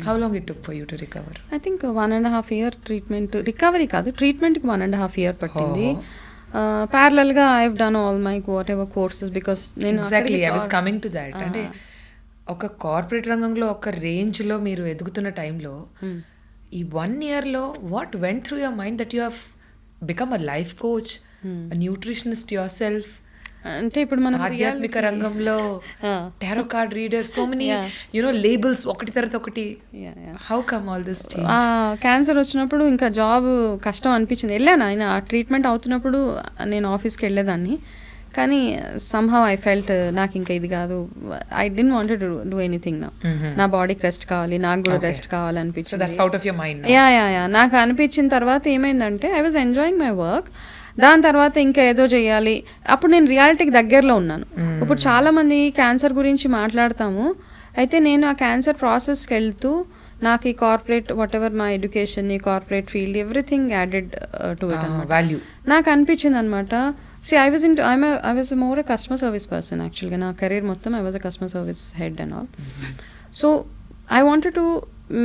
How long it took for you to recover? I think 1.5 year treatment. Recovery కాదు, ట్రీట్మెంట్కి 1.5 year పట్టింది. Parallel గా I have done all my whatever courses because నేను exactly I was coming to that. అంటే ఒక corporate రంగంలో ఒక రేంజ్లో మీరు ఎదుగుతున్న టైంలో ఈ 1 yearలో what went through your mind that you have become a life coach, a nutritionist yourself? అంటే ఇప్పుడు మనం ఆధ్యాత్మిక రంగంలో tarot card reader, so many labels ఒకటి తర్వాత ఒకటి. How come all this change? Cancer వచ్చినప్పుడు ఇంకా జాబ్ కష్టం అనిపించింది. వెళ్ళాను ఆయన ఆ ట్రీట్మెంట్ అవుతున్నప్పుడు నేను ఆఫీస్కి వెళ్ళేదాన్ని. కానీ సమ్హౌ ఐ ఫెల్ట్ నాకు ఇంకా ఇది కాదు. I don't want to do anything నా బాడీకి రెస్ట్ కావాలి, నాకు కూడా రెస్ట్ కావాలి అనిపించింది. యా నాకు అనిపించిన తర్వాత ఏమైందంటే I was enjoying my work. దాని తర్వాత ఇంకా ఏదో చేయాలి. అప్పుడు నేను రియాలిటీకి దగ్గరలో ఉన్నాను. ఇప్పుడు చాలామంది క్యాన్సర్ గురించి మాట్లాడతాము. అయితే నేను ఆ క్యాన్సర్ ప్రాసెస్కి వెళ్తూ నాకు ఈ corporate whatever my education, ఈ corporate field everything added to it అనమాట. నాకు అనిపించింది అనమాట. I was more a customer service person actually. నా కెరీర్ మొత్తం I was a customer service head and all. So I wanted to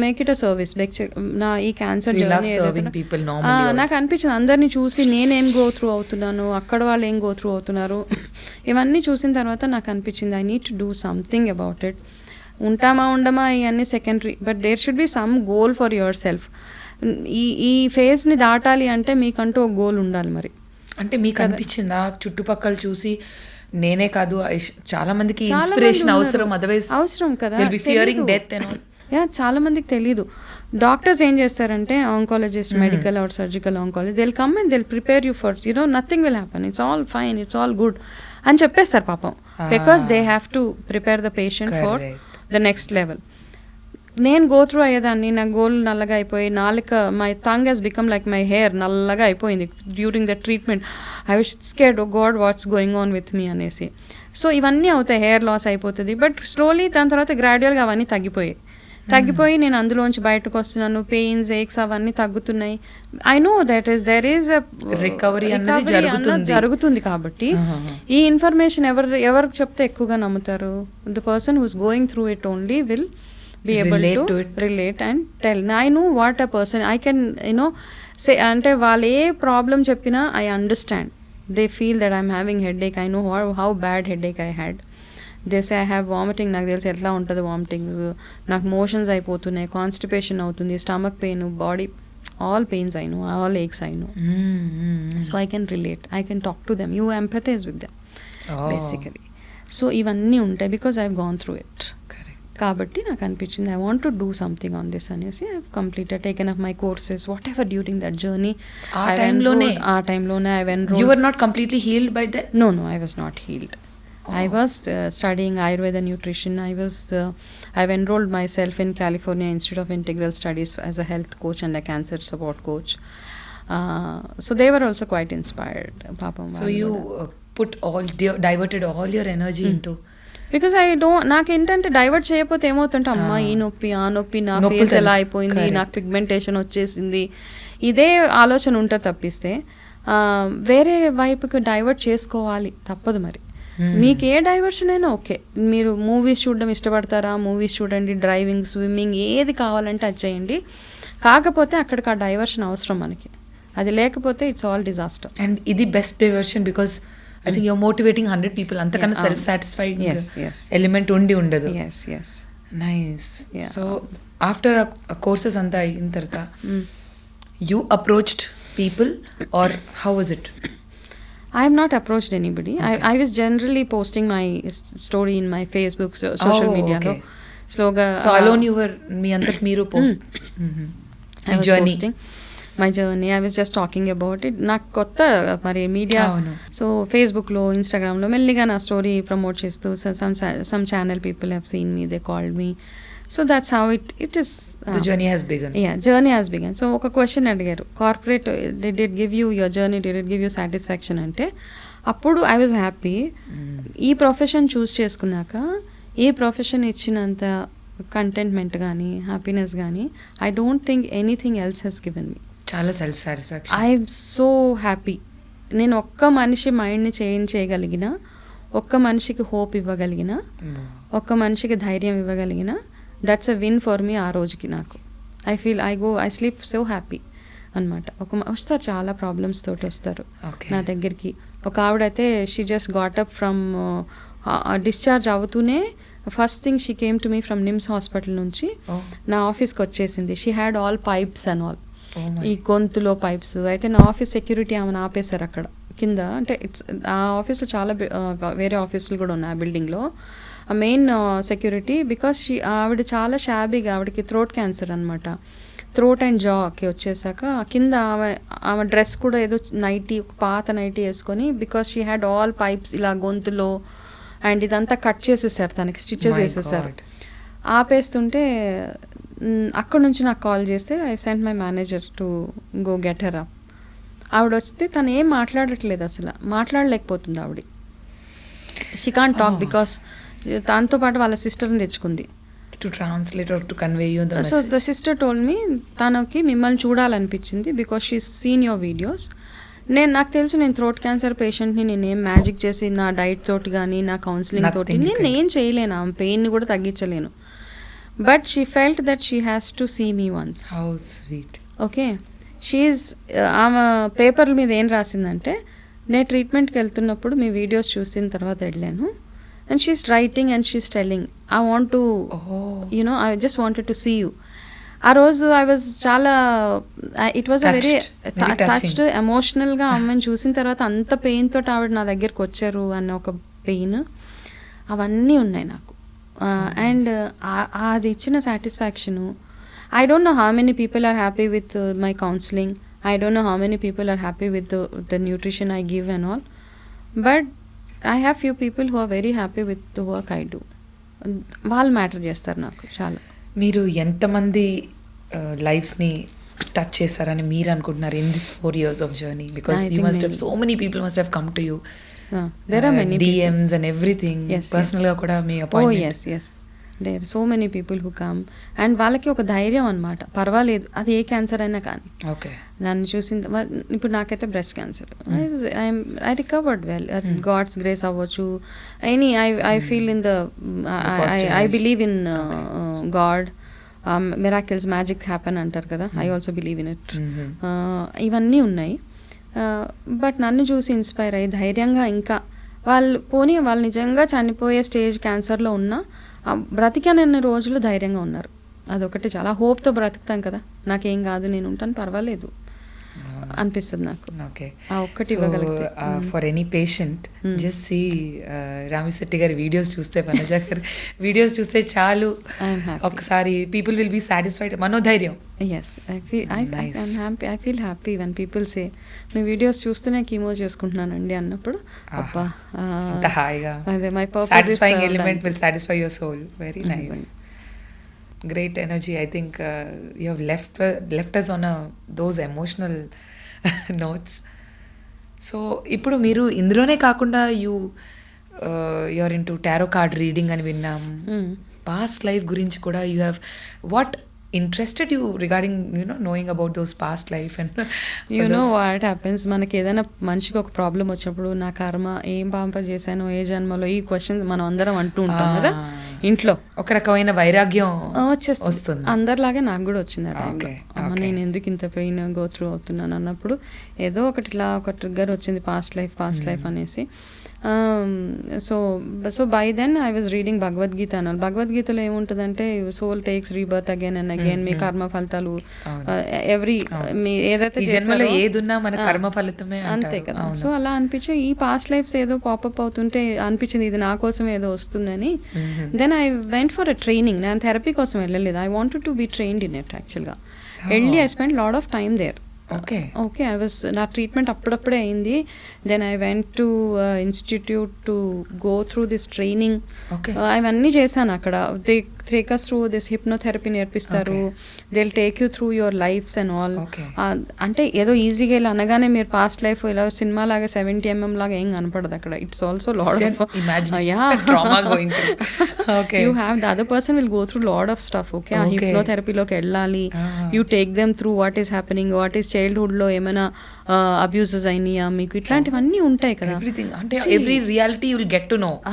make it a service. Like నా ఈ cancer నాకు అనిపించింది అందరినీ చూసి నేనేం గో త్రూ అవుతున్నాను, అక్కడ వాళ్ళు ఏం గో త్రూ అవుతున్నారు, ఇవన్నీ చూసిన తర్వాత నాకు అనిపించింది I need to do something about it. ఉంటామా ఉండమా ఇవన్నీ secondary, but there should be some goal for yourself. ఈ ఫేజ్ని దాటాలి అంటే మీకంటూ ఒక గోల్ ఉండాలి. మరి అంటే మీకు అనిపించిందా చుట్టుపక్కల చూసి నేనే కాదు చాలా మందికి ఇన్స్పిరేషన్ అవసరం, అదర్వైజ్ అవసరం కదా, ఫియరింగ్ డెత్ చాలా మందికి తెలీదు. డాక్టర్స్ ఏం చేస్తారంటే oncologist, medical or surgical oncology, they will come and they will prepare you for nothing will happen, it's all fine, it's all good అని చెప్పేస్తారు పాపం. Because they have to prepare the patient for the next level. నేను go through అయ్యేదాన్ని, నా గోల్ నల్లగా అయిపోయి నాలుక, my tongue has become like my hair నల్లగా అయిపోయింది during the treatment. I was scared, oh God what's going on with me అనేసి. సో ఇవన్నీ అవుతాయి, హెయిర్ లాస్ అయిపోతుంది. బట్ స్లోలీ దాని తర్వాత గ్రాడ్యువల్గా అవన్నీ తగ్గిపోయి నేను అందులోంచి బయటకు వస్తున్నాను. పెయిన్స్, ఏక్స్ అవన్నీ తగ్గుతున్నాయి. I know that is there is recovery జరుగుతుంది. కాబట్టి ఈ ఇన్ఫర్మేషన్ ఎవరికి చెప్తే ఎక్కువగా నమ్ముతారు? The person who's going through it only will be able to relate and tell. I know what a person, I can say, ante vaale A problem చెప్పినా I understand. They feel that I'm having headache, I know how bad headache I had. They say I have vomiting, నాకు తెలిసి ఎట్లా ఉంటుంది vomiting, నాకు motions అయిపోతున్నాయి, constipation అవుతుంది, stomach pain, body all pains I know, all aches I know. So I can relate, I can talk to them, you empathize with them basically. So ఇవన్నీ ఉంటాయి because I've gone through it. కాబట్టి నాకు అనిపించింది I want to do something on this అనేసి I completed, taken up my courses, whatever during that journey. ఆ టైంలోనే I enrolled. You were not completely healed by that? No, I was not healed. I was studying Ayurveda nutrition. I've enrolled myself in California Institute of Integral Studies as a health coach and a cancer support coach. So they were also quite inspired. Papam. So you diverted all your energy into. Because నాకు ఏంటంటే divert చేయకపోతే ఏమవుతుంటే అమ్మ ఈ నొప్పి ఆ నొప్పి, నా face ఎలా అయిపోయింది, నాకు పిగ్మెంటేషన్ వచ్చేసింది, ఇదే ఆలోచన ఉంటుంది తప్పిస్తే వేరే వైపుకి డైవర్ట్ చేసుకోవాలి తప్పదు. మరి మీకు ఏ డైవర్షన్ అయినా ఓకే, మీరు మూవీస్ చూడడం ఇష్టపడతారా, మూవీస్ చూడండి, డ్రైవింగ్, స్విమ్మింగ్, ఏది కావాలంటే అది చేయండి. కాకపోతే అక్కడికి ఆ డైవర్షన్ అవసరం మనకి, అది లేకపోతే ఇట్స్ ఆల్ డిజాస్టర్. అండ్ ఇది best diversion because I think you're motivating 100 people. అంతకన్నా సెల్ఫ్ సాటిస్ఫైయింగ్ ఎలిమెంట్ ఉండదు. నైస్. సో ఆఫ్టర్ కోర్సెస్ అంతా అయిన తర్వాత you approached people or how was it? I have not approached anybody. Okay. I was generally posting my story in my Facebook social media. Okay. Sloga. So alone you were మీ అంతట మీరు post. I was posting my journey. I was just talking about it. నాకు కొత్త మరి media, so ఫేస్బుక్లో, ఇన్స్టాగ్రామ్లో మెల్లిగా నా story promote చేస్తూ some channel people have seen me, they called me. So that's how it is. The journey has begun. Yeah, journey has begun. So ఒక question అడిగారు, corporate did it give you your journey, did it give you satisfaction అంటే అప్పుడు I was happy. ఈ profession చూస్ చేసుకున్నాక ఈ profession ఇచ్చినంత contentment కానీ happiness కానీ I don't think anything else has given me. చాలా self satisfaction. I'm so happy. నేను ఒక్క మనిషి మైండ్ని చేంజ్ చేయగలిగిన, ఒక్క మనిషికి హోప్ ఇవ్వగలిగిన, ఒక్క మనిషికి ధైర్యం ఇవ్వగలిగిన, that's a win for me. ఆ రోజుకి నాకు ఐ స్లీప్ సో హ్యాపీ అనమాట. వస్తారు చాలా ప్రాబ్లమ్స్ తోటి వస్తారు నా దగ్గరికి. ఒక ఆవిడైతే she just got up from discharge అవుతూనే first thing she came to me from NIMS hospital నుంచి నా ఆఫీస్కి వచ్చేసింది. She had all pipes and all, ఈ గొంతులో పైప్స్. అయితే నా ఆఫీస్ సెక్యూరిటీ ఆమెను ఆపేశారు అక్కడ కింద. అంటే ఆ ఆఫీస్లో చాలా వేరే ఆఫీసులు కూడా ఉన్నాయి ఆ బిల్డింగ్లో. ఆ మెయిన్ సెక్యూరిటీ, బికాస్ ఆవిడ చాలా షాబీగా, ఆవిడకి థ్రోట్ క్యాన్సర్ అనమాట. థ్రోట్ అండ్ జాకి వచ్చేసాక కింద ఆమె డ్రెస్ కూడా ఏదో నైటీ, ఒక పాత నైటీ వేసుకొని, because she had all pipes ఇలా గొంతులో, అండ్ ఇదంతా కట్ చేసేసారు, తనకి స్టిచెస్ వేసేసారు. ఆపేస్తుంటే అక్కడ నుంచి నాకు కాల్ చేస్తే I sent my manager to go get her up. ఆవిడ వస్తే తను ఏం మాట్లాడట్లేదు, అసలు మాట్లాడలేకపోతుంది ఆవిడ. షీ కాంట్ టాక్ బికాస్ దాంతో పాటు వాళ్ళ సిస్టర్ని తెచ్చుకుంది to translate or to convey you the message. So the sister told me తనకి మిమ్మల్ని చూడాలనిపించింది because she seen your videos. నాకు తెలుసు నేను థ్రోట్ క్యాన్సర్ పేషెంట్ని నేనేం మ్యాజిక్ చేసి నా డైట్ తోటి కానీ నా కౌన్సిలింగ్ తోటి నేను ఏం చేయలేను, ఆమె పెయిన్ని కూడా తగ్గించలేను. But she felt that she has to see me once. How sweet. Okay, she is ఆమె పేపర్ల మీద ఏం రాసిందంటే, నేను ట్రీట్మెంట్కి వెళ్తున్నప్పుడు మీ వీడియోస్ చూసిన తర్వాత వెళ్ళాను, and she's writing and she's telling I want to you know I just wanted to see you. ఆ రోజు ఐ వాజ్ చాలా, it was a very touched, ఎమోషనల్గా అమ్మాయిని చూసిన తర్వాత అంత పెయిన్ తోటి ఆవిడ నా దగ్గరికి వచ్చారు అన్న ఒక పెయిన్, అవన్నీ ఉన్నాయి నాకు. అండ్ అది ఇచ్చిన satisfaction, I don't know how many people are happy with my counseling. I don't know how many people are happy with the nutrition I give and all. But I have few people who are very happy with the work I do. వాళ్ళు matter చేస్తారు నాకు చాలా. మీరు ఎంతమంది లైఫ్స్ని touch చేస్తారని మీరు అనుకుంటున్నారు in this 4 years of journey? Because you must have, so many people must have come to you. There are many DMs and everything. Yes, పర్సనల్గా కూడా మీ appointment. yes, yes. There are so many people who come. And వాళ్ళకి ఒక ధైర్యం అనమాట, పర్వాలేదు అది ఏ cancer అయినా కానీ. ఓకే, నన్ను చూసిన ఇప్పుడు నాకైతే breast cancer, I recovered well, God's grace అవ్వచ్చు, any I feel in the, I believe in God, miracles, magic happen అంటారు కదా, I also believe in it. ఇవన్నీ ఉన్నాయి. బట్ నన్ను చూసి ఇన్స్పైర్ అయ్యి ధైర్యంగా, ఇంకా వాళ్ళు నిజంగా చనిపోయే స్టేజ్ క్యాన్సర్లో ఉన్నా బ్రతికానన్ని రోజులు ధైర్యంగా ఉన్నారు. అదొకటి చాలా హోప్తో బ్రతుకుతాం కదా, నాకేం కాదు నేను ఉంటాను పర్వాలేదు అనిపిస్తుంది నాకు. ఓకే, ఆ ఒక్కటి ఇవ్వగలిగితే. For any patient just see Ramisetti గారి వీడియోస్ చూస్తే, వనజ గారి వీడియోస్ చూస్తే చాలు, ఒకసారి పీపుల్ విల్ బీ సాటిస్ఫైడ్, మనోధైర్యం. Yes, I feel happy when people say మీ వీడియోస్ చూస్తూనే కీమో చేసుకుంటున్నానండి అన్నప్పుడు, అబ్బా హాయిగా, అదే my satisfying element will satisfy your soul. Very nice, great energy. I think you have left us on those emotional notes. So ఇప్పుడు మీరు ఇందులోనే కాకుండా you're into tarot card reading అని విన్నాం. Past life గురించి కూడా you have, what interested you regarding knowing about those past life and what happens, మనకి ఏదైనా మనిషికి ఒక ప్రాబ్లం వచ్చినప్పుడు, నా కర్మ ఏం పాపం చేశానో ఏ జన్మలో, ఈ క్వశ్చన్స్ మనం అందరం అంటూ ఉంటాం కదా ఇంట్లో. ఒక రకమైన వైరాగ్యం వస్తుంది. అందరిలాగే నాకు కూడా వచ్చింది ఆ టైంలో. అమ్మ నేను ఎందుకు ఇంత పెయిన్ గో త్రూ అవుతున్నాను అన్నప్పుడు ఏదో ఒకటి ఇట్లా ఒక ట్రిగ్గర్ వచ్చింది, పాస్ట్ లైఫ్ అనేసి. So by then I was reading Bhagavad Gita అన్నారు. భగవద్గీతలో ఏముంటుందంటే, soul takes rebirth again and again, మీ కర్మ ఫలితాలు ఎవ్రీ, మీ ఏదైతే చేసారో ఏదున్నా మన కర్మ ఫలితమే అంతే కదా. సో అలా అనిపించి ఈ పాస్ట్ లైఫ్స్ ఏదో పాపప్ అవుతుంటే అనిపించింది ఇది నా కోసం ఏదో వస్తుందని. Then I went for a training. నేను థెరపీ కోసం వెళ్ళలేదు, I wanted to be trained in it యాక్చువల్గా. వెళ్ళి I spend lot of time there. Okay, I was, నా ట్రీట్మెంట్ అప్పుడప్పుడే అయింది. Then I went to institute to go through this training. అవన్నీ చేశాను అక్కడ. They take us through this hypnotherapy నేర్పిస్తారు. They will take you through your lives and all. అంటే ఏదో ఈజీగా ఇలా అనగానే మీరు పాస్ట్ లైఫ్ ఇలా సినిమా లాగా 70 mm లాగా ఏం కనపడదు అక్కడ. It's also lot of you have the other person will go through lot of stuff. Okay, ఆ హిప్నోథెరపీలోకి వెళ్ళాలి. You take them through what is happening, what is చైల్డ్హుడ్లో ఏమైనా అబ్యూజెస్ అయినాయా మీకు, ఇట్లాంటివన్నీ ఉంటాయి కదా.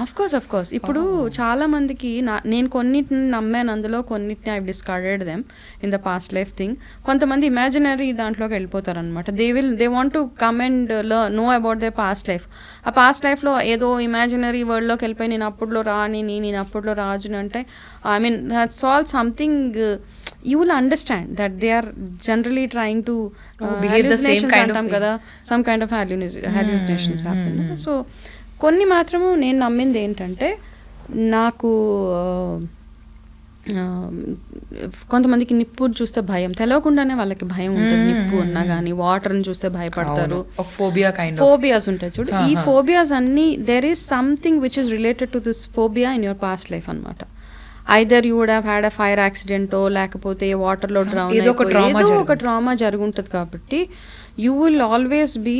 ఆఫ్ కోర్స్ ఇప్పుడు చాలా మందికి నేను కొన్నిటిని నమ్మాను, అందులో కొన్నిటిని I discarded them in the past life thing. కొంతమంది ఇమాజినరీ దాంట్లోకి వెళ్ళిపోతారు అనమాట. They want to come and know about they past life. ఆ పాస్ట్ లైఫ్లో ఏదో ఇమాజినరీ వరల్డ్లోకి వెళ్ళిపోయి నేను అప్పుడులో రాని, నేను అప్పుడులో రాజుని అంటే, I mean that's all something. You will understand that they are generally trying to behave the same kind of కదా, some kind of hallucinations happen. So కొన్ని మాత్రము నేను నమ్మింది ఏంటంటే, నాకు కొంతమందికి నిప్పు చూస్తే భయం, తెలవకుండానే వాళ్ళకి భయం ఉంటుంది. నిప్పు అన్నా కానీ వాటర్ని చూస్తే భయపడతారు. ఫోబియాస్ ఉంటాయి చూడు. ఈ ఫోబియాస్ అన్ని, there is something which is related to this phobia in your past life అనమాట. Either you would have had a fire యాక్సిడెంటో, లేకపోతే వాటర్లో డ్రౌన్, ఏదో ఒక ట్రామా జరుగుంటుంది. కాబట్టి you will always be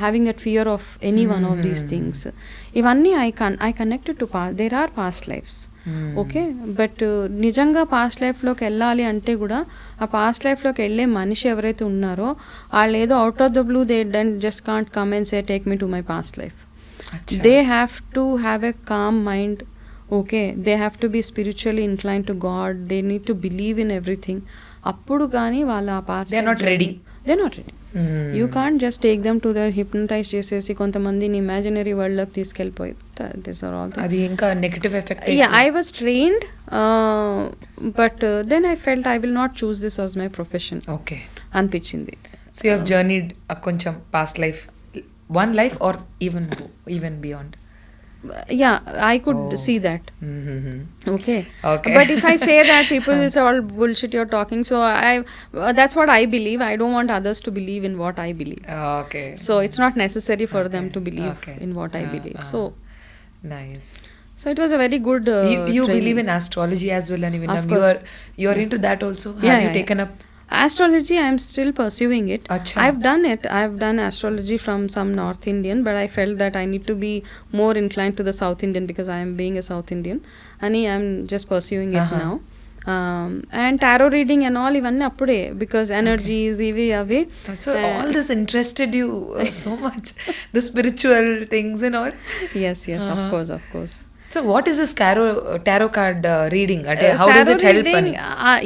having that fear of any one of these things. ఇవన్నీ I connected to there are past lives. Okay, but నిజంగా past లైఫ్లోకి వెళ్ళాలి అంటే కూడా ఆ పాస్ట్ లైఫ్లోకి వెళ్ళే మనిషి ఎవరైతే ఉన్నారో వాళ్ళు ఏదో out of the blue they just can't come and say take me to my past life. They have to have a calm mind. Okay, they have to be spiritually incline to God, they need to believe in everything. అప్పుడు కానీ వాళ్ళ ఆ past they are not ready. You can't just take them to the hypnotise చేసేసి కొంతమందిని imaginary వరల్డ్లోకి తీసుకెళ్ళిపోయి this are all అది ఇంకా negative effect. I was trained but then I felt I will not choose this was my profession okay అనిపించింది. So you have journeyed కొంచెం past life, one life or even beyond. Yeah, I could see that. Okay. But if I say that, people will say all bullshit you're talking. So that's what I believe. I don't want others to believe in what I believe. Okay. So it's not necessary for them to believe in what I believe. So nice. So it was a very good. You believe in astrology as well, and even you are into that also. Have you taken up astrology? I'm still pursuing it. Achha. I've done astrology from some North Indian, but I felt that I need to be more inclined to the South Indian because I am being a South Indian, and I'm just pursuing it now. And tarot reading and all ivanni appude because energies ivi avi. So all this interested you so much, the spiritual things and all. Yes, of course. So what is this tarot card reading? How does it help?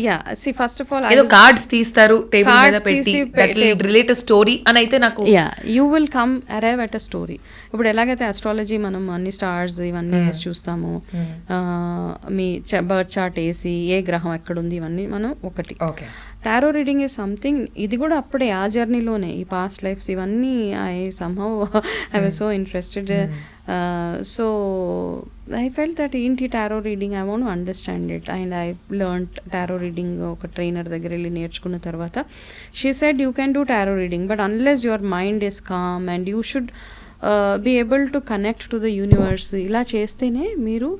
Yeah, see, first of all, ఏదో cards తీస్తారు table మీద పెట్టి that will relate a story అని అయితే నాకు. Yeah, you will come arrive at a story. ఇప్పుడు ఎలాగైతే astrology మనం అన్ని స్టార్స్ ఇవన్నీ వేసి చూస్తాము, మీ బర్త్ చార్ట్ వేసి ఏ గ్రహం ఎక్కడుంది ఇవన్నీ మనం ఒకటి. Okay, tarot reading is something, ఇది కూడా అప్పుడే ఆ జర్నీలోనే ఈ పాస్ట్ లైఫ్స్ ఇవన్నీ I somehow I was so interested. So I felt that ఏంటి tarot reading, I want to understand it, and I learned tarot reading ఒక ట్రైనర్ దగ్గర వెళ్ళి నేర్చుకున్న తర్వాత she said you can do tarot reading but unless your mind is calm and you should be able to connect to the universe. ఇలా చేస్తేనే మీరు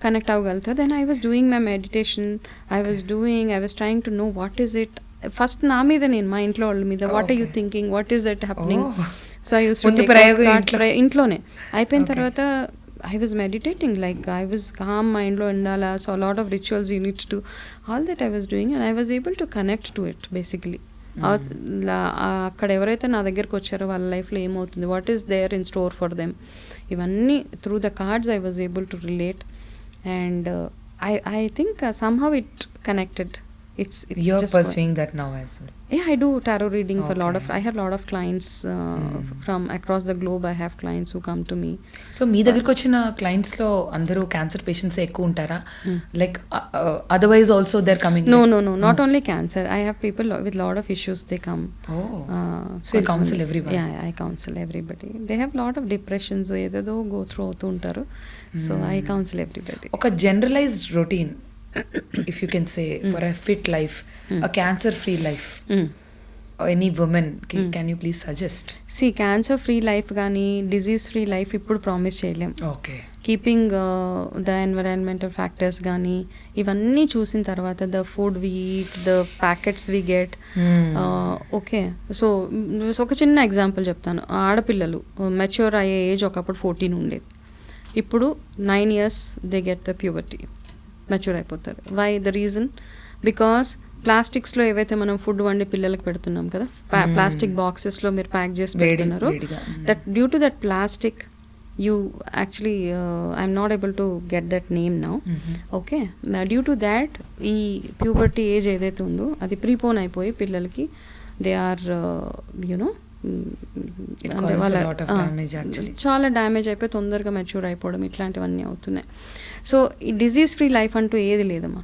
connect అవ్వగలుగుతారు. Then I was doing my meditation, I was trying to know what is it. First నా మీద, నేను మా ఇంట్లో వాళ్ళ మీద, what are you thinking, what is that happening. So I use ఇంట్లోనే అయిపోయిన తర్వాత I was meditating, like I was calm mindlo undala, so a lot of rituals you need to do, all that I was doing and I was able to connect to it basically. అక్కడ ఎవరైతే నా దగ్గరకు వచ్చారో వాళ్ళ లైఫ్లో ఏమవుతుంది, what is there in store for them, ఇవన్నీ through the cards I was able to relate and I think somehow it connected. It's you're just pursuing that now as well. Yeah, I do tarot reading for I have a lot of clients from across the globe. I have clients who come to me. So మీ దగ్గరికి వచ్చిన clients లో అందరూ cancer patients ఎక్కువ ఉంటారా, like otherwise also they're coming? No, not only cancer. I have people with lot of issues, they come. So you counsel everyone? Yeah, I counsel everybody. They have lot of depressions ఏదేదో go through అవుతూ ఉంటారు. So I counsel everybody. ఒక generalized routine if you can say for a fit life, a cancer free life, any woman can you please suggest? See, cancer free life gaani disease free life ippudu promise cheyalem. Okay, keeping the environmental factors gaani ivanni chusin tarvata, the food we eat, the packets we get, okay. So oka chinna example cheptanu. ఆడపిల్లలు mature అయ్యే age ఒకప్పుడు 14 ఉండేది, ఇప్పుడు 9 years they get the puberty, mature అయిపోతారు. Why the reason, because ప్లాస్టిక్స్లో ఏవైతే మనం food వండి పిల్లలకు పెడుతున్నాం కదా, ప్లాస్టిక్ బాక్సెస్లో మీరు ప్యాక్ చేసి పెడుతున్నారు, that due to that plastic you actually I'm not able to get that name now. Okay, due to that ఈ ప్యూబర్టీ ఏజ్ ఏదైతే ఉందో అది ప్రీపోన్ అయిపోయి పిల్లలకి దే ఆర్ యునో చాలా డ్యామేజ్ అయిపోయి తొందరగా మెచ్యూర్ అయిపోవడం ఇట్లాంటివన్నీ అవుతున్నాయి. సో ఈ డిజీజ్ ఫ్రీ లైఫ్ అంటూ ఏది లేదమ్మా.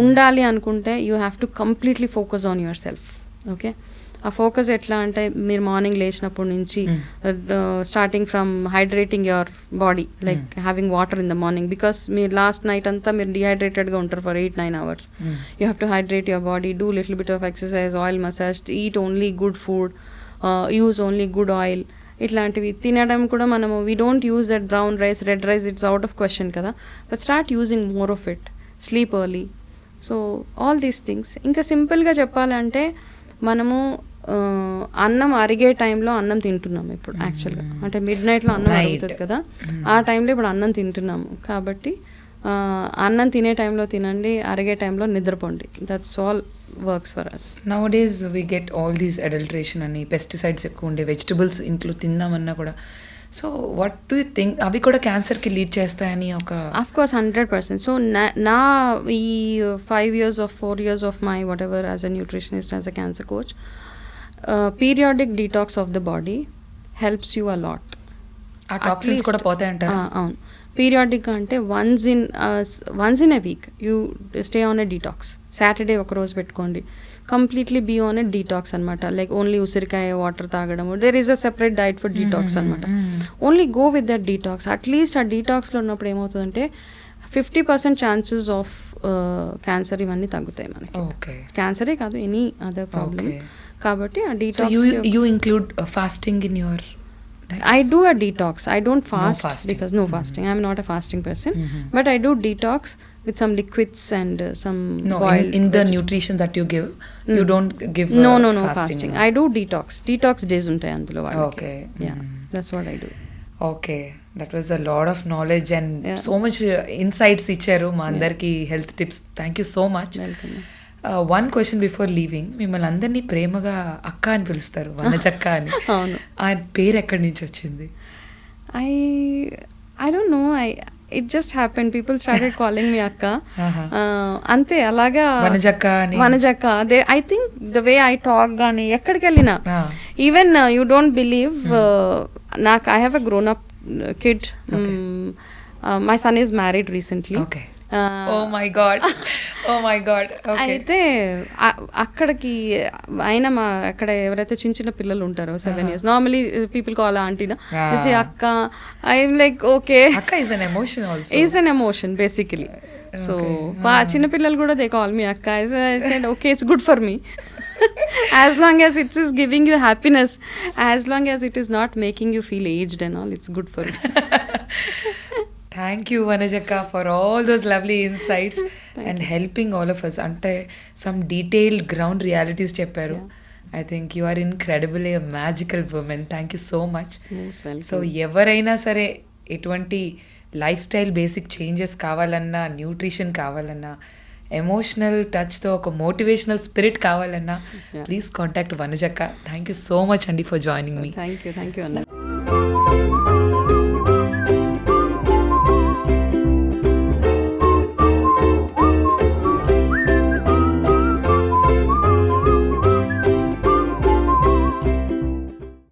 ఉండాలి అనుకుంటే you have to completely focus on your self. Okay, ఆ ఫోకస్ ఎట్లా అంటే మీరు మార్నింగ్ లేచినప్పటి నుంచి starting from hydrating your body, like having water in the morning, because మీరు లాస్ట్ నైట్ అంతా మీరు డిహైడ్రేటెడ్గా ఉంటారు for 8-9 hours. You have to hydrate your body, do little bit of exercise, oil massage, eat only good food, use only good oil. ఇట్లాంటివి తినడం కూడా మనము we don't use that brown rice, red rice, it's out of question కదా, but start using more of it, sleep early. So all these things. ఇంకా సింపుల్గా చెప్పాలంటే మనము అన్నం అరిగే టైంలో అన్నం తింటున్నాము ఇప్పుడు యాక్చువల్గా, అంటే మిడ్ నైట్లో అన్నం అరుగుతుంది కదా, ఆ టైంలో ఇప్పుడు అన్నం తింటున్నాము. కాబట్టి అన్నం తినే టైంలో తినండి, అరిగే టైంలో నిద్రపోండి. That's all works for us. Nowadays we get all these adulteration అని, పెస్టిసైడ్స్ ఎక్కువ ఉండే వెజిటబుల్స్ ఇంట్లో తిందామన్నా కూడా so what do you think అవి కూడా క్యాన్సర్కి లీడ్ చేస్తాయని ఒక అఫ్ కోర్స్ 100%. సో నా ఈ 5 years of 4 years of my whatever as a nutritionist, as a cancer coach, periodic detox of the body helps you a lot. ఆ toxins కూడా పోతాయంటారు. అవును, పీరియాడిక్ అంటే once in a week you stay on a detox. Saturday ఒక రోజు పెట్టుకోండి, completely be on a detox అనమాట. Like only ఉసిరికాయ వాటర్ తాగడము, there is a separate diet for detox అనమాట. Only go with that detox. At least ఆ డీటాక్స్లో ఉన్నప్పుడు ఏమవుతుందంటే 50% ఛాన్సెస్ ఆఫ్ క్యాన్సర్ ఇవన్నీ తగ్గుతాయి మనకి. క్యాన్సరే కాదు, ఎనీ అదర్ ప్రాబ్లమ్. కాబట్టి ఆ detox you include fasting in your I do a detox. I don't fast because no fasting. I'm not a fasting person. But I do detox with some liquids and some boiled. In the nutrition that you give, you don't give no fasting. I do detox. Detox days untai andulo valaki. Okay. Yeah, that's what I do. Okay, that was a lot of knowledge and so much insights icharu ma andarki health tips. Thank you so much. Welcome. One question before leaving, మిమ్మల్ని అందరినీ ప్రేమగా అక్క అని పిలుస్తారు, వనజక్క అని. అవును, ఆ పేరు ఎక్కడి నుంచి వచ్చింది? I don't know. It just happened. People started calling me అక్క. అంతే, అలాగా వనజక్క. I think the way I talk గానీ ఎక్కడికి వెళ్ళినా, ఈవెన్ you don't believe, నాకు I have a grown up kid. My son is married recently. Okay. Oh my god. అయితే అక్కడికి ఆయన అక్కడ ఎవరైతే చిన్న చిన్న పిల్లలు ఉంటారో 7 years, నార్మలీ పీపుల్ కాల్ ఆంటీనా, అక్క. ఐఎమ్ లైక్ ఓకే, అక్క is an emotion also. Is an emotion basically. So చిన్న పిల్లలు కూడా they call me అక్క. I said okay, it's good for me. As long as it is giving you happiness, as long as it is not making you feel aged and all, it's good for me. Thank you, Vanajaka, for all those lovely insights and helping all of us. Ante some detailed ground realities chepparu. I think you are incredibly a magical woman. Thank you so much. Most welcome. So ఎవరైనా సరే ఎటువంటి life style basic changes కావాలన్నా, nutrition కావాలన్నా, emotional టచ్తో ఒక motivational spirit కావాలన్నా, please contact వనజక్క. Thank you so much అండి for joining me. Thank you, Anna.